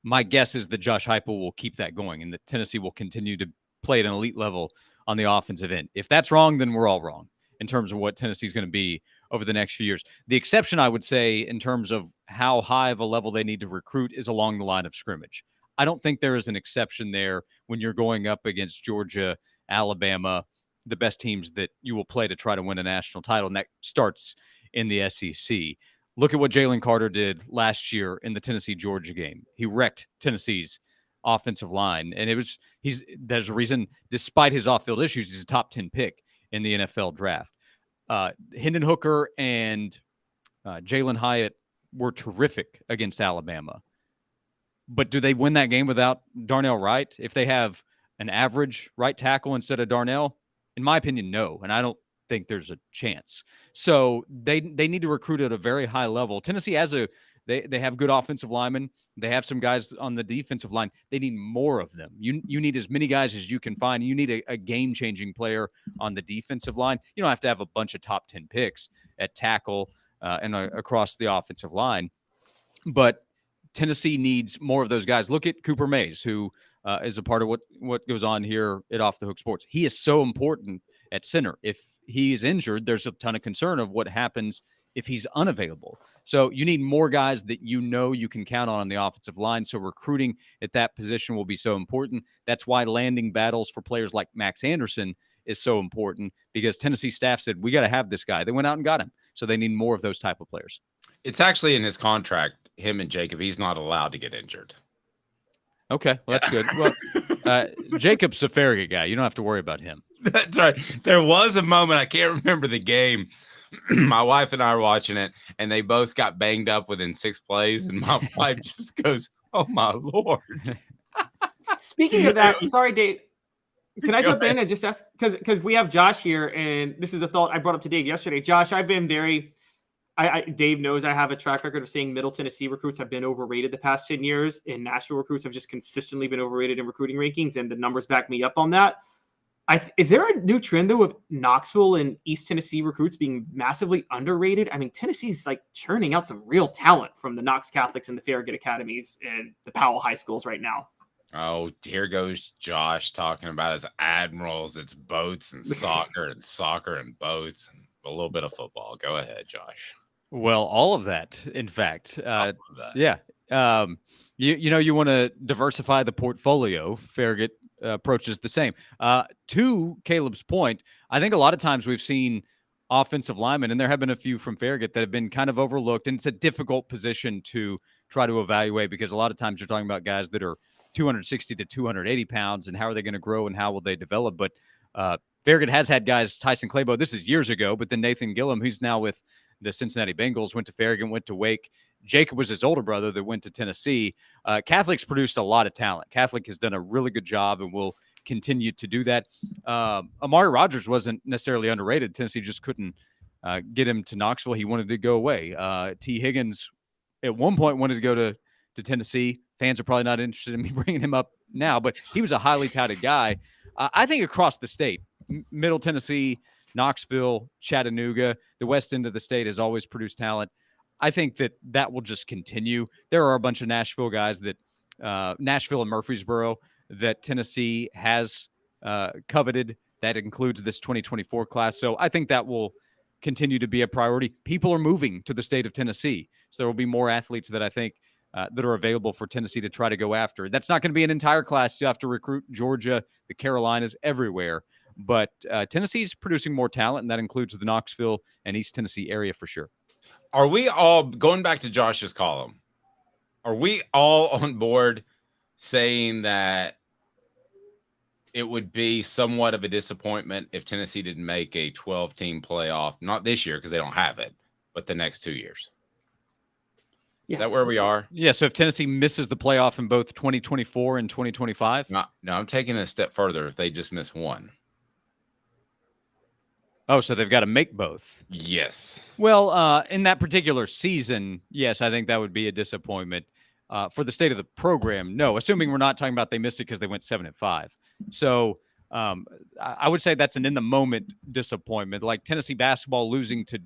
My guess is that Josh Heupel will keep that going and that Tennessee will continue to play at an elite level on the offensive end. If that's wrong, then we're all wrong in terms of what Tennessee is going to be over the next few years. The exception, I would say, in terms of how high of a level they need to recruit is along the line of scrimmage. I don't think there is an exception there when you're going up against Georgia, Alabama, the best teams that you will play to try to win a national title, and that starts in the SEC. Look at what Jalen Carter did last year in the Tennessee-Georgia game. He wrecked Tennessee's offensive line, and there's a reason, despite his off-field issues, he's a top 10 pick in the NFL draft. Hendon Hooker and Jalen Hyatt were terrific against Alabama. But do they win that game without Darnell Wright? If they have an average right tackle instead of Darnell, in my opinion, no. And I don't think there's a chance. So they need to recruit at a very high level. Tennessee has they have good offensive linemen. They have some guys on the defensive line. They need more of them. You need as many guys as you can find. You need a game-changing player on the defensive line. You don't have to have a bunch of top 10 picks at tackle and across the offensive line. But Tennessee needs more of those guys. Look at Cooper Mays, who is a part of what goes on here at Off the Hook Sports. He is so important at center. If he is injured, there's a ton of concern of what happens if he's unavailable. So you need more guys that you can count on the offensive line. So recruiting at that position will be so important. That's why landing battles for players like Max Anderson is so important, because Tennessee staff said, we got to have this guy. They went out and got him. So they need more of those type of players. It's actually in his contract, him and Jacob, he's not allowed to get injured. Okay, well, that's good. Well, Jacob's a very good guy. You don't have to worry about him. That's right. There was a moment, I can't remember the game. My wife and I were watching it, and they both got banged up within 6 plays, and my wife just goes, "Oh my Lord." Speaking of that, sorry, Dave. Can I jump in and just ask, because we have Josh here, and this is a thought I brought up to Dave yesterday. Josh, I've been very Dave knows I have a track record of saying Middle Tennessee recruits have been overrated the past 10 years, and Nashville recruits have just consistently been overrated in recruiting rankings, and the numbers back me up on that. Is there a new trend, though, of Knoxville and East Tennessee recruits being massively underrated? I mean, Tennessee's like churning out some real talent from the Knox Catholics and the Farragut Academies and the Powell High Schools right now. Oh, here goes Josh talking about his admirals. It's boats and soccer and boats and a little bit of football. Go ahead, Josh. Well, all of that, in fact. All of that. Yeah. You want to diversify the portfolio. Farragut approaches the same. To Caleb's point, I think a lot of times we've seen offensive linemen, and there have been a few from Farragut that have been kind of overlooked, and it's a difficult position to try to evaluate because a lot of times you're talking about guys that are 260 to 280 pounds, and how are they going to grow and how will they develop? But Farragut has had guys, Tyson Claybo, this is years ago, but then Nathan Gillum, who's now with the Cincinnati Bengals, went to Farragut, went to Wake. Jacob was his older brother that went to Tennessee. Catholic's produced a lot of talent. Catholic has done a really good job and will continue to do that. Amari Rogers wasn't necessarily underrated. Tennessee just couldn't get him to Knoxville. He wanted to go away. T. Higgins at one point wanted to go to Tennessee. Fans are probably not interested in me bringing him up now, but he was a highly touted guy. I think across the state, Middle Tennessee, Knoxville, Chattanooga, the west end of the state has always produced talent. I think that will just continue. There are a bunch of Nashville guys that Nashville and Murfreesboro that Tennessee has coveted. That includes this 2024 class. So I think that will continue to be a priority. People are moving to the state of Tennessee. So there will be more athletes that I think that are available for Tennessee to try to go after. That's not going to be an entire class. You have to recruit Georgia, the Carolinas, everywhere. But Tennessee's producing more talent, and that includes the Knoxville and East Tennessee area for sure. Are we all, going back to Josh's column, are we all on board saying that it would be somewhat of a disappointment if Tennessee didn't make a 12-team playoff, not this year because they don't have it, but the next 2 years? Yes. Is that where we are? Yeah, so if Tennessee misses the playoff in both 2024 and 2025? No, I'm taking it a step further if they just miss one. Oh, so they've got to make both. Yes. Well, in that particular season, yes, I think that would be a disappointment. For the state of the program, no. Assuming we're not talking about they missed it because they went 7-5. So I would say that's an in-the-moment disappointment. Like Tennessee basketball losing to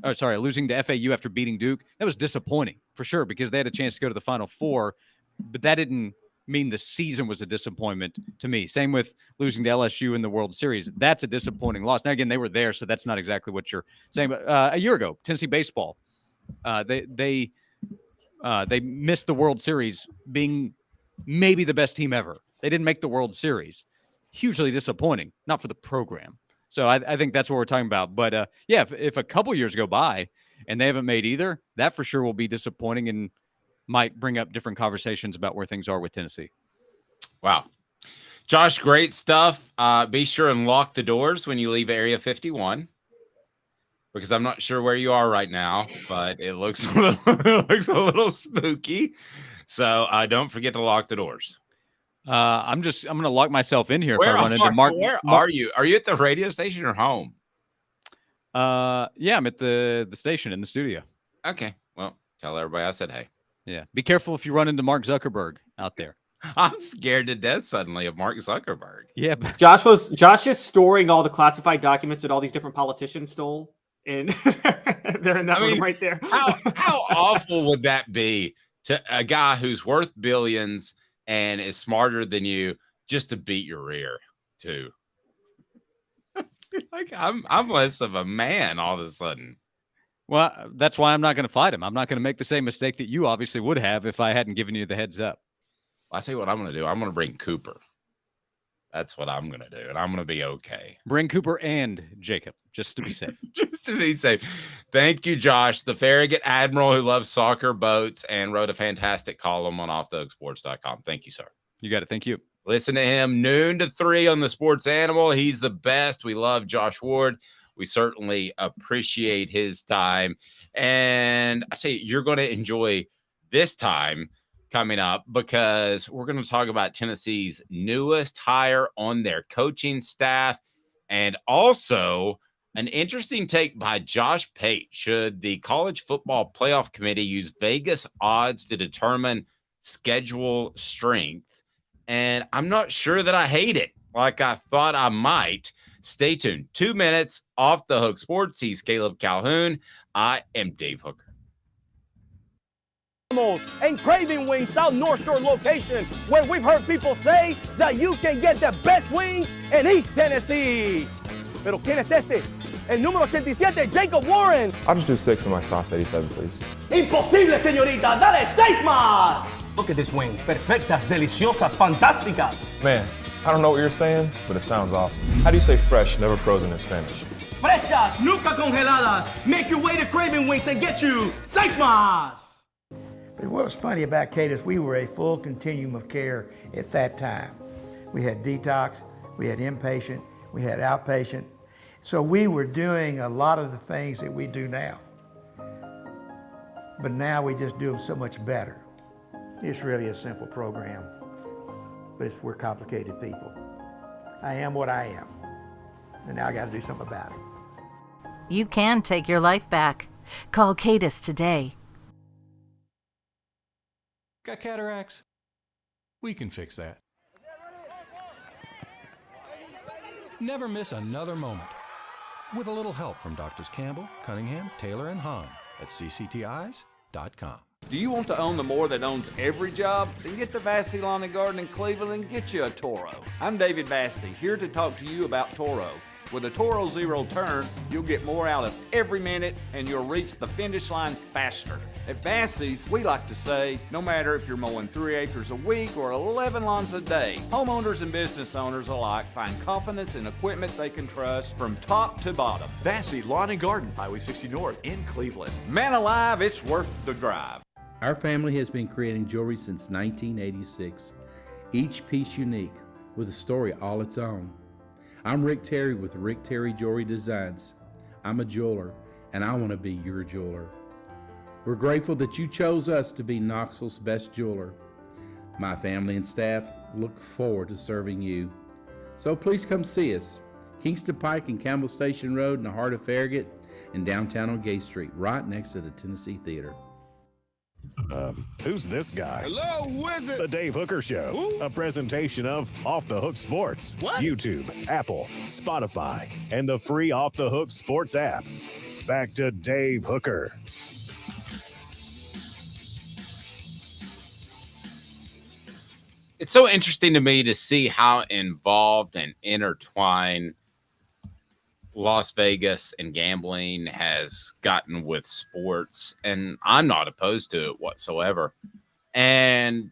losing to FAU after beating Duke. That was disappointing for sure because they had a chance to go to the Final Four, but that didn't mean the season was a disappointment to me. Same with losing to LSU in the World Series. That's a disappointing loss. Now, again, they were there, so that's not exactly what you're saying. But a year ago, Tennessee baseball, they missed the World Series being maybe the best team ever. They didn't make the World Series. Hugely disappointing, not for the program. So I think that's what we're talking about. But, yeah, if a couple years go by and they haven't made either, that for sure will be disappointing and might bring up different conversations about where things are with Tennessee. Wow. Josh, great stuff. Be sure and lock the doors when you leave Area 51 because I'm not sure where you are right now, but it looks a little spooky. So don't forget to lock the doors. I'm going to lock myself in here if I run into Mark. Where are you? Are you at the radio station or home? Yeah, I'm at the station in the studio. Okay. Well, tell everybody I said hey. Yeah. Be careful if you run into Mark Zuckerberg out there. I'm scared to death suddenly of Mark Zuckerberg. Yeah. Josh is storing all the classified documents that all these different politicians stole. And they're in that room right there. How awful would that be to a guy who's worth billions and is smarter than you just to beat your rear too? Like I'm less of a man all of a sudden. Well, that's why I'm not going to fight him. I'm not going to make the same mistake that you obviously would have if I hadn't given you the heads up. Well, I tell you what I'm going to do. I'm going to bring Cooper. That's what I'm going to do, and I'm going to be okay. Bring Cooper and Jacob, just to be safe. Just to be safe. Thank you, Josh, the Farragut Admiral who loves soccer, boats, and wrote a fantastic column on offthehooksports.com. Thank you, sir. You got it. Thank you. Listen to him noon to 3 on the Sports Animal. He's the best. We love Josh Ward. We certainly appreciate his time. And I say you're going to enjoy this time coming up because we're going to talk about Tennessee's newest hire on their coaching staff and also An interesting take by Josh Pate. Should the college football playoff committee use Vegas odds to determine schedule strength? And I'm not sure that I hate it like I thought I might. Stay tuned. 2 minutes off the hook sports. He's Caleb Calhoun. I am Dave Hooker. And Craving Wings South North Shore location, where we've heard people say that you can get the best wings in East Tennessee. Pero ¿quién es este? El número 87, Jacob Warren. I'll just do 6 on my sauce 87, please. Imposible, señorita. Dale 6 más. Look at these wings. Perfectas, deliciosas, fantásticas. Man, I don't know what you're saying, but it sounds awesome. How do you say fresh, never frozen in Spanish? Frescas, nunca congeladas. Make your way to Craving Wings and get you 6 más. But what was funny about Kate is we were a full continuum of care at that time. We had detox, we had inpatient, we had outpatient. So we were doing a lot of the things that we do now. But now we just do them so much better. It's really a simple program, but we're complicated people. I am what I am, and now I got to do something about it. You can take your life back. Call Cadis today. Got cataracts? We can fix that. Never miss another moment. With a little help from Doctors Campbell, Cunningham, Taylor, and Hahn at cctis.com. Do you want to own the more that owns every job? Then get to Vassey Lawn and Garden in Cleveland and get you a Toro. I'm David Vassey, here to talk to you about Toro. With a Toro Zero Turn, you'll get more out of every minute and you'll reach the finish line faster. At Vassey's, we like to say, no matter if you're mowing 3 acres a week or 11 lawns a day, homeowners and business owners alike find confidence in equipment they can trust from top to bottom. Vassey Lawn and Garden, Highway 60 North in Cleveland. Man alive, it's worth the drive. Our family has been creating jewelry since 1986, each piece unique with a story all its own. I'm Rick Terry with Rick Terry Jewelry Designs. I'm a jeweler, and I want to be your jeweler. We're grateful that you chose us to be Knoxville's best jeweler. My family and staff look forward to serving you. So please come see us. Kingston Pike and Campbell Station Road in the heart of Farragut and downtown on Gay Street, right next to the Tennessee Theater. Who's this guy? Hello, wizard. The Dave Hooker Show, a presentation of Off the Hook Sports, YouTube, Apple, Spotify, and the free Off the Hook Sports app. Back to Dave Hooker. It's so interesting to me to see how involved and intertwined Las Vegas and gambling has gotten with sports, and I'm not opposed to it whatsoever. And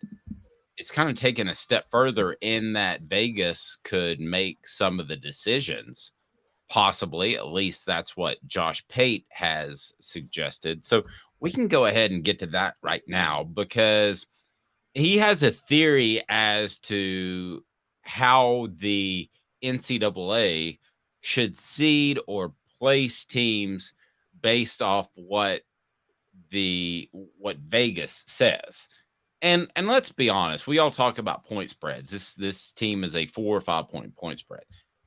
it's kind of taken a step further in that Vegas could make some of the decisions, possibly. At least that's what Josh Pate has suggested. So we can go ahead and get to that right now, because he has a theory as to how the NCAA should seed or place teams based off what Vegas says. And let's be honest, we all talk about point spreads. This team is a 4 or 5 point spread.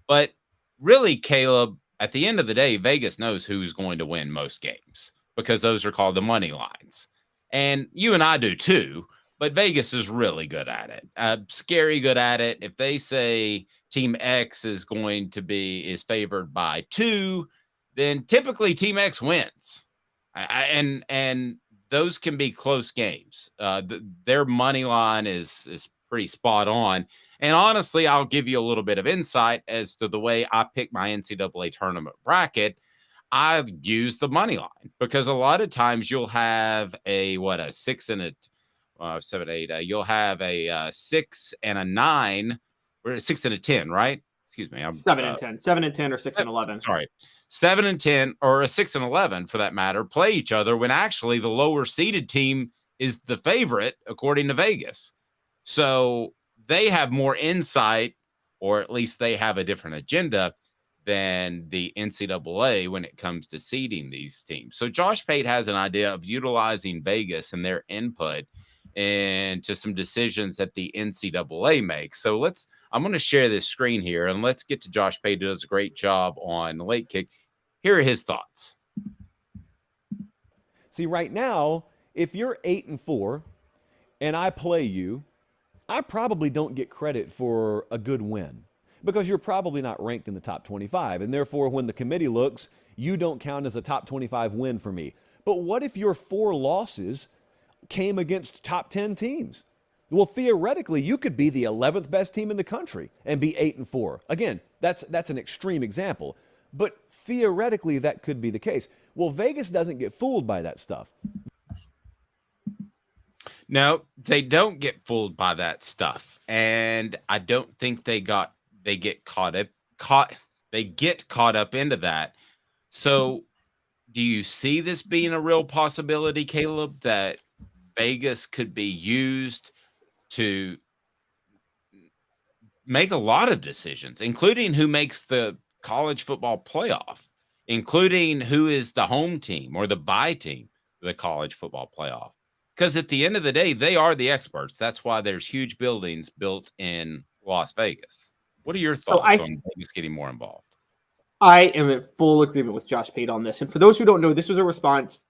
But really, Caleb, at the end of the day, Vegas knows who's going to win most games, because those are called the money lines. And you and I do too, but Vegas is really good at it. Scary good at it. If they say Team X is favored by 2, then typically Team X wins. And those can be close games. Their money line is pretty spot on. And honestly, I'll give you a little bit of insight as to the way I pick my NCAA tournament bracket. I use the money line, because a lot of times you'll have a 6 and a 7, 8. You'll have a 6 and a 9. We're at 6 and a 10, right? Excuse me. I'm 7 and 10. 7 and 10 or 6 and 11. Sorry. 7 and 10 or a 6 and 11 for that matter play each other, when actually the lower seeded team is the favorite according to Vegas. So they have more insight, or at least they have a different agenda than the NCAA when it comes to seeding these teams. So Josh Pate has an idea of utilizing Vegas and their input into some decisions that the NCAA makes. So I'm going to share this screen here, and let's get to Josh Pate, who does a great job on the Late Kick. Here are his thoughts. See, right now, if you're 8-4 and I play you, I probably don't get credit for a good win because you're probably not ranked in the top 25. And therefore, when the committee looks, you don't count as a top 25 win for me. But what if your 4 losses came against top 10 teams? Well, theoretically, you could be the 11th best team in the country and be 8-4. Again, that's an extreme example, but theoretically, that could be the case. Well, Vegas doesn't get fooled by that stuff. No, they don't get fooled by that stuff, and I don't think they get caught up into that. So, do you see this being a real possibility, Caleb, that Vegas could be used to make a lot of decisions, including who makes the college football playoff, including who is the home team or the bye team for the college football playoff? Because at the end of the day, they are the experts. That's why there's huge buildings built in Las Vegas. What are your thoughts on Vegas getting more involved? I am in full agreement with Josh Pate on this. And for those who don't know, this was a response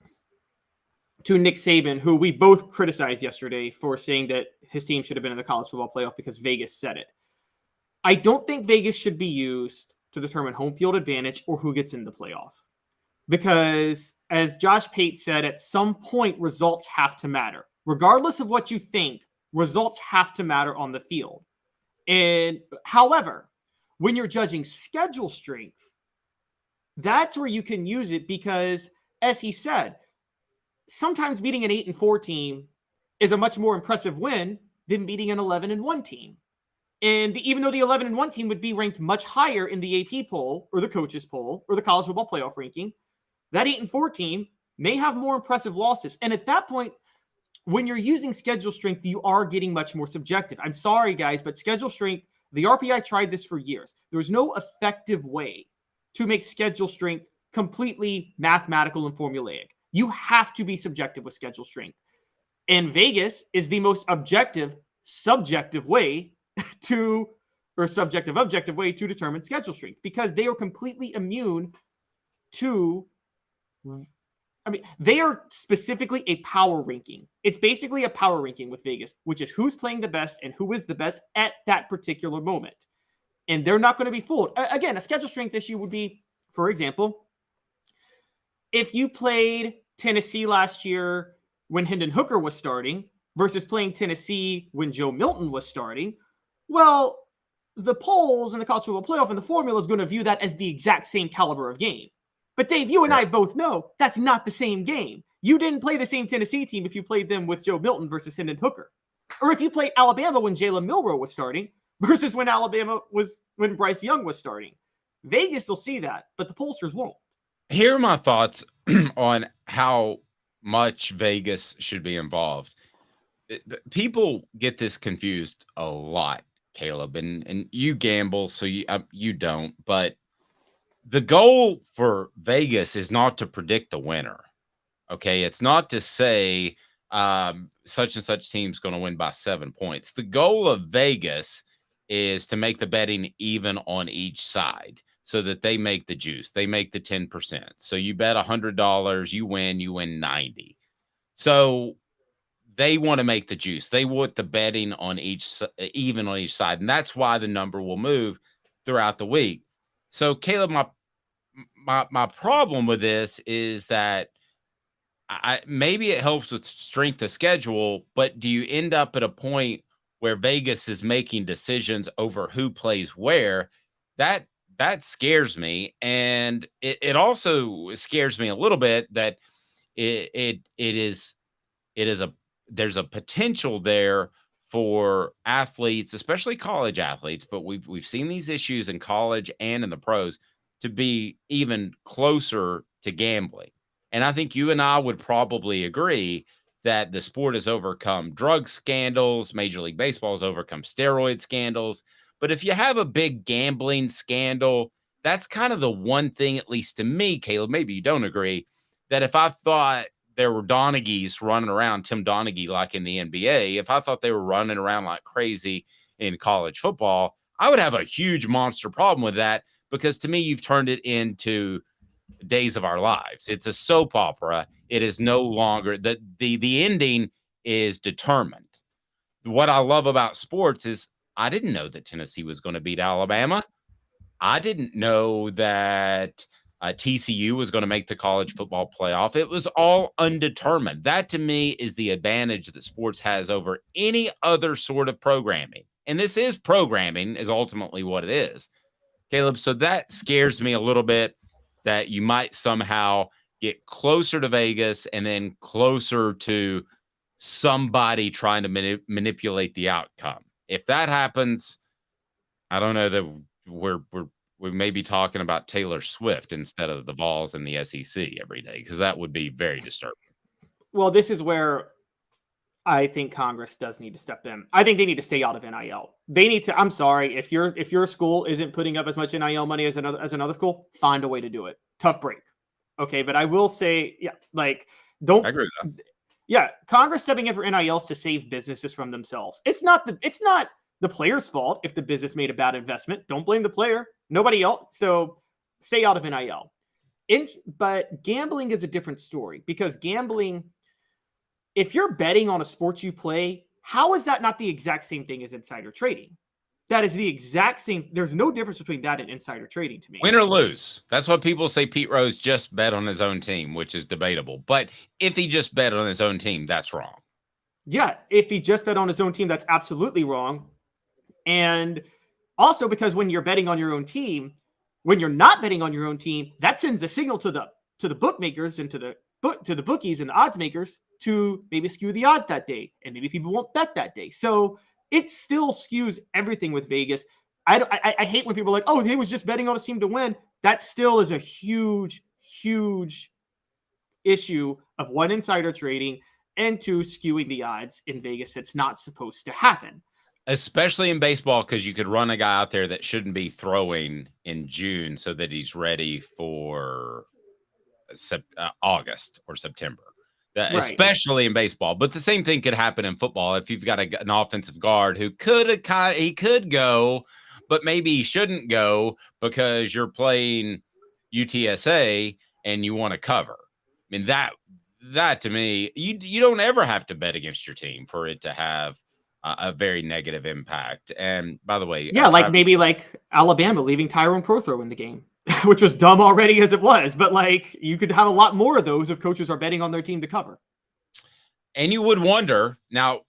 to Nick Saban, who we both criticized yesterday for saying that his team should have been in the college football playoff because Vegas said it. I don't think Vegas should be used to determine home field advantage or who gets in the playoff. Because as Josh Pate said, at some point, results have to matter. Regardless of what you think, results have to matter on the field. And however, when you're judging schedule strength, that's where you can use it because, as he said, sometimes beating an 8-4 team is a much more impressive win than beating an 11-1 team. And even though the 11-1 team would be ranked much higher in the AP poll or the coaches poll or the college football playoff ranking, that 8-4 team may have more impressive losses. And at that point, when you're using schedule strength, you are getting much more subjective. I'm sorry, guys, but schedule strength, the RPI tried this for years. There's no effective way to make schedule strength completely mathematical and formulaic. You have to be subjective with schedule strength. And Vegas is the most objective, subjective way to, or subjective, objective way to determine schedule strength because they are completely immune to, they are specifically a power ranking. It's basically a power ranking with Vegas, which is who's playing the best and who is the best at that particular moment. And they're not going to be fooled. Again, a schedule strength issue would be, for example, if you played Tennessee last year when Hendon Hooker was starting versus playing Tennessee when Joe Milton was starting, well, the polls and the college football playoff and the formula is going to view that as the exact same caliber of game. But Dave, you and I both know that's not the same game. You didn't play the same Tennessee team if you played them with Joe Milton versus Hendon Hooker. Or if you played Alabama when Jalen Milroe was starting versus when when Bryce Young was starting. Vegas will see that, but the pollsters won't. Here are my thoughts on how much Vegas should be involved. People get this confused a lot, Caleb, and you gamble, so you don't. But the goal for Vegas is not to predict the winner. Okay, it's not to say such and such team's going to win by 7 points. The goal of Vegas is to make the betting even on each side, so that they make the juice. They make the 10%. So you bet $100, you win 90. So they want to make the juice. They want the betting on even on each side. And that's why the number will move throughout the week. So Caleb, my problem with this is that maybe it helps with strength of schedule, but do you end up at a point where Vegas is making decisions over who plays where? That scares me, and it also scares me a little bit that there's a potential there for athletes, especially college athletes, but we've seen these issues in college and in the pros to be even closer to gambling. And I think you and I would probably agree that the sport has overcome drug scandals, Major League Baseball has overcome steroid scandals. But if you have a big gambling scandal, that's kind of the one thing, at least to me, Caleb, maybe you don't agree, that if I thought there were Donegues running around, Tim Donaghy, like in the NBA, if I thought they were running around like crazy in college football, I would have a huge monster problem with that, because to me, you've turned it into days of our lives. It's a soap opera. It is no longer the ending is determined. What I love about sports is I didn't know that Tennessee was going to beat Alabama. I didn't know that TCU was going to make the college football playoff. It was all undetermined. That to me is the advantage that sports has over any other sort of programming. And this is programming is ultimately what it is. Caleb, so that scares me a little bit that you might somehow get closer to Vegas and then closer to somebody trying to manipulate the outcome. If that happens, I don't know that we may be talking about Taylor Swift instead of the Vols and the SEC every day, because that would be very disturbing. Well, this is where I think Congress does need to step in. I think they need to stay out of NIL. They need to. I'm sorry, if your school isn't putting up as much NIL money as another school, find a way to do it. Tough break. Okay, but I will say, yeah, like don't. I agree with that. Yeah, Congress stepping in for NILs to save businesses from themselves. It's not the player's fault if the business made a bad investment. Don't blame the player. Nobody else. So stay out of NIL. But gambling is a different story, because gambling, if you're betting on a sport you play, how is that not the exact same thing as insider trading? That is the exact same. There's no difference between that and insider trading to me. Win or lose. That's what people say. Pete Rose just bet on his own team, which is debatable. But if he just bet on his own team, that's wrong. Yeah, if he just bet on his own team, that's absolutely wrong. And also because when you're betting on your own team, when you're not betting on your own team, that sends a signal to the bookmakers and to the bookies and the odds makers to maybe skew the odds that day, and maybe people won't bet that day. So it still skews everything with Vegas. I hate when people are like, oh, he was just betting on his team to win. That still is a huge, huge issue of one, insider trading, and two, skewing the odds in Vegas. It's not supposed to happen. Especially in baseball, because you could run a guy out there that shouldn't be throwing in June so that he's ready for August or September. Right. Especially in baseball. But the same thing could happen in football. If you've got an offensive guard who could go, but maybe he shouldn't go because you're playing UTSA and you want to cover. I mean, that to me, you don't ever have to bet against your team for it to have a very negative impact. And by the way, maybe Alabama leaving Tyrone Prothro in the game, which was dumb already as it was. But you could have a lot more of those if coaches are betting on their team to cover. And you would wonder now.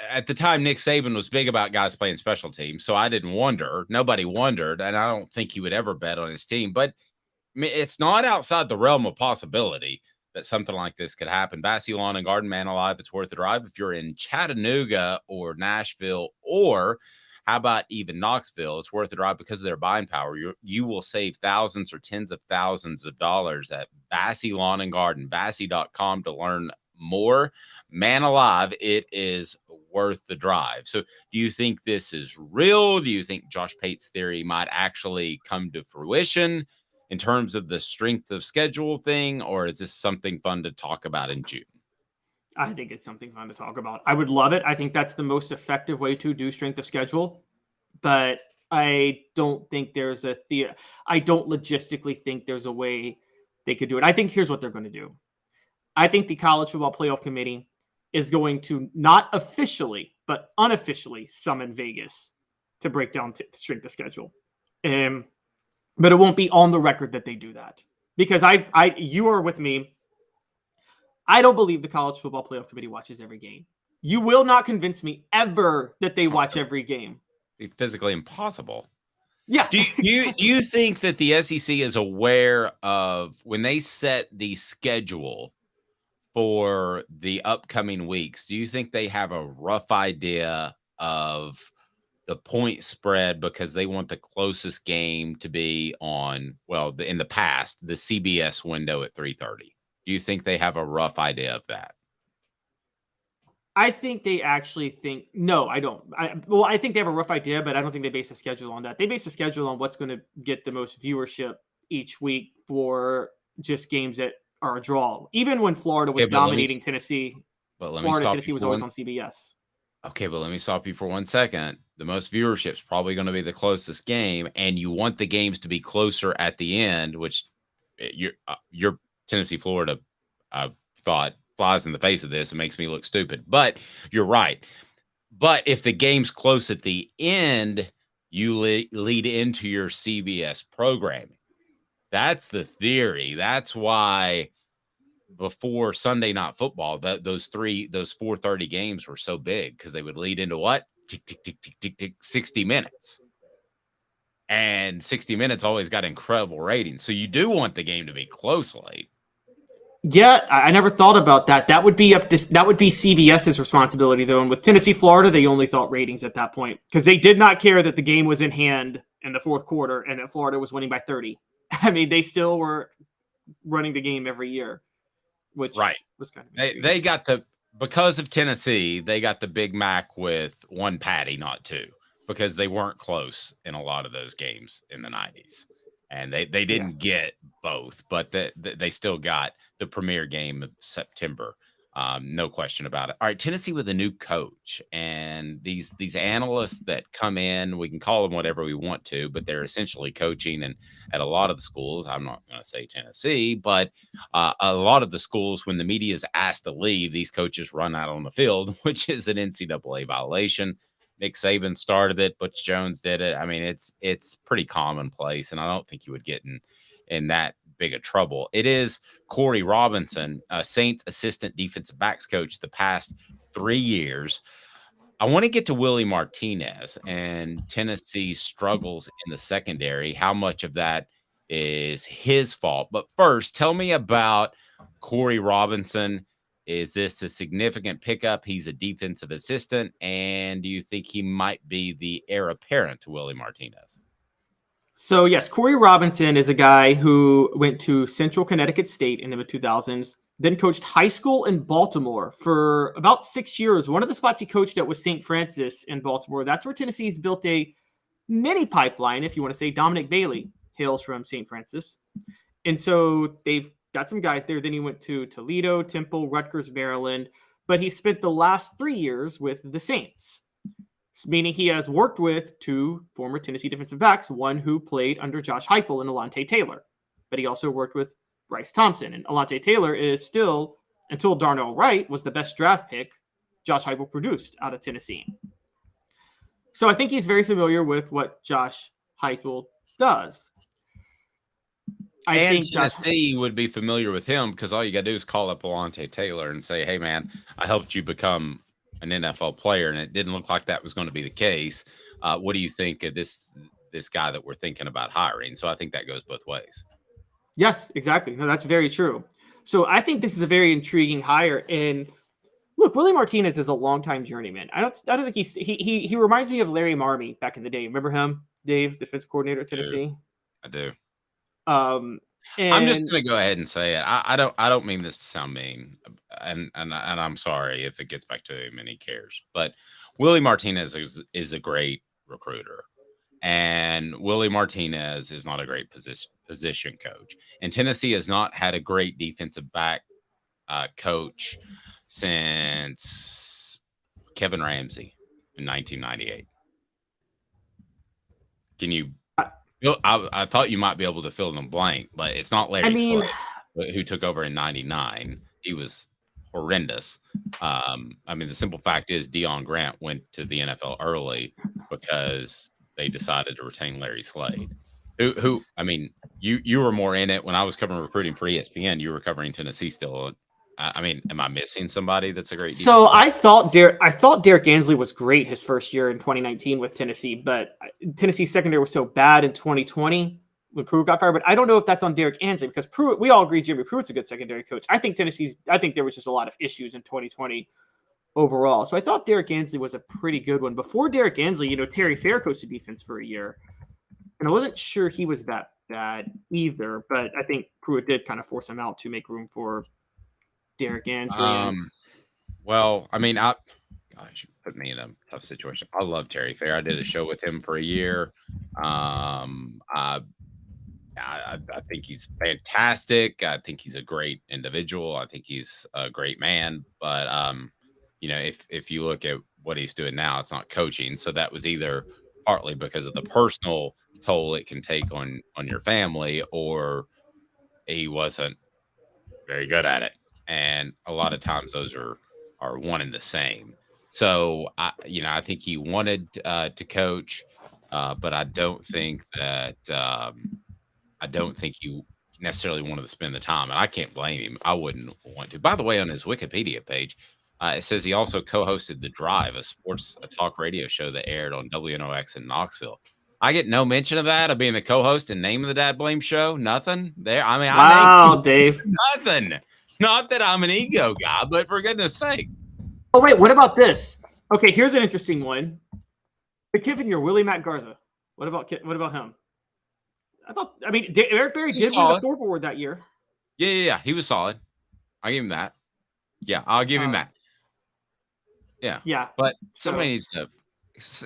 At the time, Nick Saban was big about guys playing special teams, so I didn't wonder. Nobody wondered, and I don't think he would ever bet on his team. But I mean, it's not outside the realm of possibility that something like this could happen. Bassey Lawn and Garden, Man Alive, it's worth the drive. If you're in Chattanooga or Nashville, or how about even Knoxville, it's worth the drive because of their buying power. You will save thousands or tens of thousands of dollars at Bassey Lawn and Garden, Bassey.com to learn more. Man Alive, it is worth the drive. So do you think this is real? Do you think Josh Pate's theory might actually come to fruition in terms of the strength of schedule thing, or is this something fun to talk about in June? I think it's something fun to talk about. I would love it. I think that's the most effective way to do strength of schedule, but I don't think there's I don't logistically think there's a way they could do it. I think here's what they're going to do. I think the College Football Playoff Committee is going to not officially, but unofficially summon Vegas to break down strength of schedule. But it won't be on the record that they do that, because you are with me. I don't believe the College Football Playoff Committee watches every game. You will not convince me ever that they watch every game. It'd be physically impossible. Yeah. Do you think that the SEC is aware of when they set the schedule for the upcoming weeks? Do you think they have a rough idea of the point spread, because they want the closest game to be on, in the past, the CBS window at 3:30? Do you think they have a rough idea of that? I think they actually think, no, I don't. I think they have a rough idea, but I don't think they base a schedule on that. They base a schedule on what's going to get the most viewership each week for just games that are a draw. Even when Florida was dominating Tennessee, Tennessee was always on CBS. Okay, but let me stop you for 1 second. The most viewership is probably going to be the closest game, and you want the games to be closer at the end, which your Tennessee Florida thought flies in the face of this and makes me look stupid. But you're right. But if the game's close at the end, you lead into your CBS programming. That's the theory. That's why before Sunday Night Football, those 4:30 games were so big, because they would lead into what? Tick, tick, tick, tick, tick, tick, 60 minutes. And 60 minutes always got incredible ratings. So you do want the game to be close late. Yeah, I never thought about that. That would be CBS's responsibility, though. And with Tennessee, Florida, they only thought ratings at that point, because they did not care that the game was in hand in the fourth quarter and that Florida was winning by 30. I mean, they still were running the game every year, which was kind of they got because of Tennessee, they got the Big Mac with one patty, not two, because they weren't close in a lot of those games in the 90s. And they didn't get both, but they still got the premier game of September. No question about it. All right, Tennessee with a new coach, and these analysts that come in, we can call them whatever we want to, but they're essentially coaching. And at a lot of the schools, I'm not going to say Tennessee, but a lot of the schools, when the media is asked to leave, these coaches run out on the field, which is an NCAA violation. Nick Saban started it. Butch Jones did it. I mean, it's pretty commonplace, and I don't think you would get in that big of trouble. It is Corey Robinson, Saints assistant defensive backs coach the past 3 years. I want to get to Willie Martinez and Tennessee's struggles in the secondary, how much of that is his fault. But first, tell me about Corey Robinson. Is this a significant pickup? He's a defensive assistant. And do you think he might be the heir apparent to Willie Martinez? So, yes, Corey Robinson is a guy who went to Central Connecticut State in the mid-2000s, then coached high school in Baltimore for about 6 years. One of the spots he coached at was St. Francis in Baltimore. That's where Tennessee's built a mini pipeline, if you want to say. Dominic Bailey hails from St. Francis. And so they've got some guys there. Then he went to Toledo, Temple, Rutgers, Maryland. But he spent the last 3 years with the Saints, meaning he has worked with two former Tennessee defensive backs, one who played under Josh Heupel and Alontae Taylor. But he also worked with Bryce Thompson. And Alontae Taylor is still, until Darnell Wright was the best draft pick Josh Heupel produced out of Tennessee. So I think he's very familiar with what Josh Heupel does. I think Tennessee would be familiar with him, because all you got to do is call up Alontae Taylor and say, hey, man, I helped you become an NFL player, and it didn't look like that was going to be the case. What do you think of this guy that we're thinking about hiring? So I think that goes both ways. Yes, exactly. No, that's very true. So I think this is a very intriguing hire. And look, Willie Martinez is a longtime journeyman. I don't think he reminds me of Larry Marmie back in the day. Remember him, Dave, defense coordinator at Tennessee? I do. And I'm just going to go ahead and say it. I don't mean this to sound mean, and I'm sorry if it gets back to him and he cares. But Willie Martinez is a great recruiter, and Willie Martinez is not a great position coach. And Tennessee has not had a great defensive back coach since Kevin Ramsey in 1998. Can you? I thought you might be able to fill in the blank, but it's not Larry Slade, who took over in 99. He was horrendous. The simple fact is Deion Grant went to the NFL early because they decided to retain Larry Slade. You were more in it when I was covering recruiting for ESPN. You were covering Tennessee still. Am I missing somebody that's a great defense? So I thought Derek Ansley was great his first year in 2019 with Tennessee, but Tennessee's secondary was so bad in 2020 when Pruitt got fired. But I don't know if that's on Derek Ansley, because Pruitt, we all agree Jimmy Pruitt's a good secondary coach. I think there was just a lot of issues in 2020 overall. So I thought Derek Ansley was a pretty good one. Before Derek Ansley, Terry Fair coached the defense for a year, and I wasn't sure he was that bad either. But I think Pruitt did kind of force him out to make room for Derek Ansley. You put me in a tough situation. I love Terry Fair. I did a show with him for a year. I think he's fantastic. I think he's a great individual. I think he's a great man. But if you look at what he's doing now, it's not coaching. So that was either partly because of the personal toll it can take on your family, or he wasn't very good at it. And a lot of times those are one and the same. So I think he wanted to coach, but I don't think that he necessarily wanted to spend the time, and I can't blame him. I wouldn't want to. By the way, on his Wikipedia page, it says he also co-hosted The Drive, a talk radio show that aired on WNOX in Knoxville. I get no mention of that, of being the co-host and name of the Dad Blame Show. Nothing there. I mean, wow, Dave. Nothing. Not that I'm an ego guy, but for goodness sake. Oh, wait, what about this? Okay, here's an interesting one. The kid in your Willie Matt Garza. What about him? Eric Berry did win the Thorpe Award that year. Yeah. He was solid. I'll give him that. Yeah, I'll give him that. Yeah. Yeah. But somebody needs to.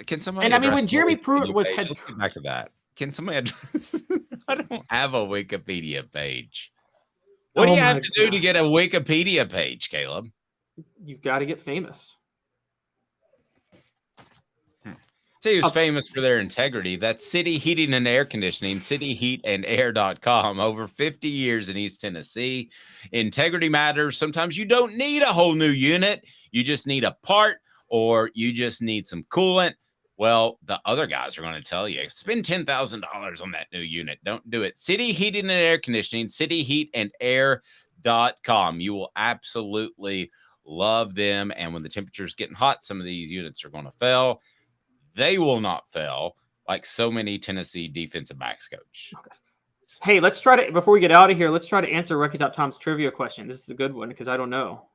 Can somebody? And I mean, when Jeremy Pruitt was head, let's get back to that. Can somebody address? I don't have a Wikipedia page. What do you have to do to get a Wikipedia page, Caleb? You've got to get famous. See who's famous for their integrity. That's City Heating and Air Conditioning, cityheatandair.com. Over 50 years in East Tennessee. Integrity matters. Sometimes you don't need a whole new unit. You just need a part, or you just need some coolant. Well, the other guys are going to tell you, spend $10,000 on that new unit. Don't do it. City Heating and Air Conditioning, cityheatandair.com. You will absolutely love them. And when the temperature's getting hot, some of these units are going to fail. They will not fail like so many Tennessee defensive backs, Coach. Okay. Hey, let's try to, before we get out of here, let's try to answer Rocky Top Tom's trivia question. This is a good one because I don't know.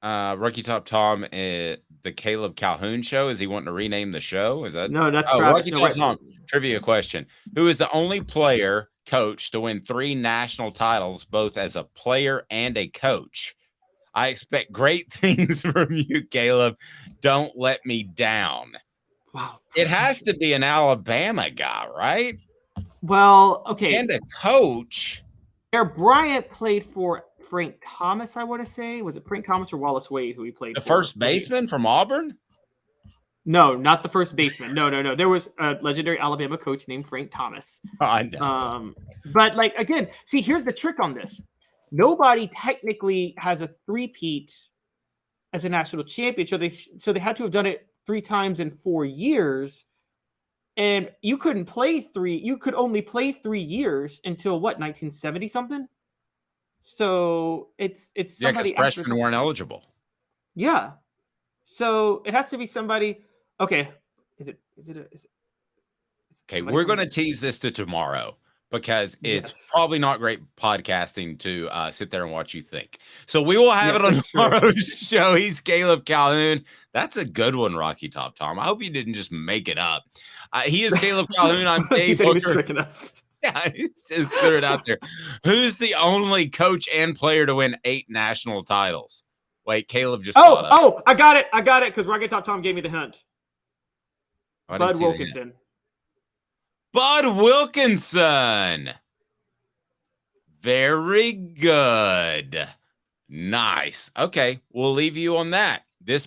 Rocky Top Tom, the Caleb Calhoun show. Is he wanting to rename the show? Is that no? That's Rocky Top Tom. Trivia question: who is the only player coach to win 3 national titles, both as a player and a coach? I expect great things from you, Caleb. Don't let me down. Wow. It has to be an Alabama guy, right? Well, okay. And a coach. Bear Bryant played for Frank Thomas, I want to say. Was it Frank Thomas or Wallace Wade who he played for? The first baseman from Auburn? No, not the first baseman. No. There was a legendary Alabama coach named Frank Thomas. I know. But, like, again, see, here's the trick on this. Nobody technically has a three-peat as a national champion. So they had to have done it 3 times in 4 years. And you couldn't play 3. You could only play 3 years until what, 1970 something? So it's somebody. Yeah, because freshmen weren't eligible. Yeah. So it has to be somebody. Okay. Is it okay, we're going to tease this to tomorrow, because it's probably not great podcasting to sit there and watch you think. So we will have it on tomorrow's show. He's Caleb Calhoun. That's a good one, Rocky Top Tom. I hope you didn't just make it up. He is Caleb Calhoun. I'm Dave Hooker. Yeah, just threw it out there. Who's the only coach and player to win 8 national titles? Wait, Caleb just I got it because Rocky Top Tom gave me the hint. Bud Wilkinson. Bud Wilkinson. Very good. Nice. Okay, we'll leave you on that.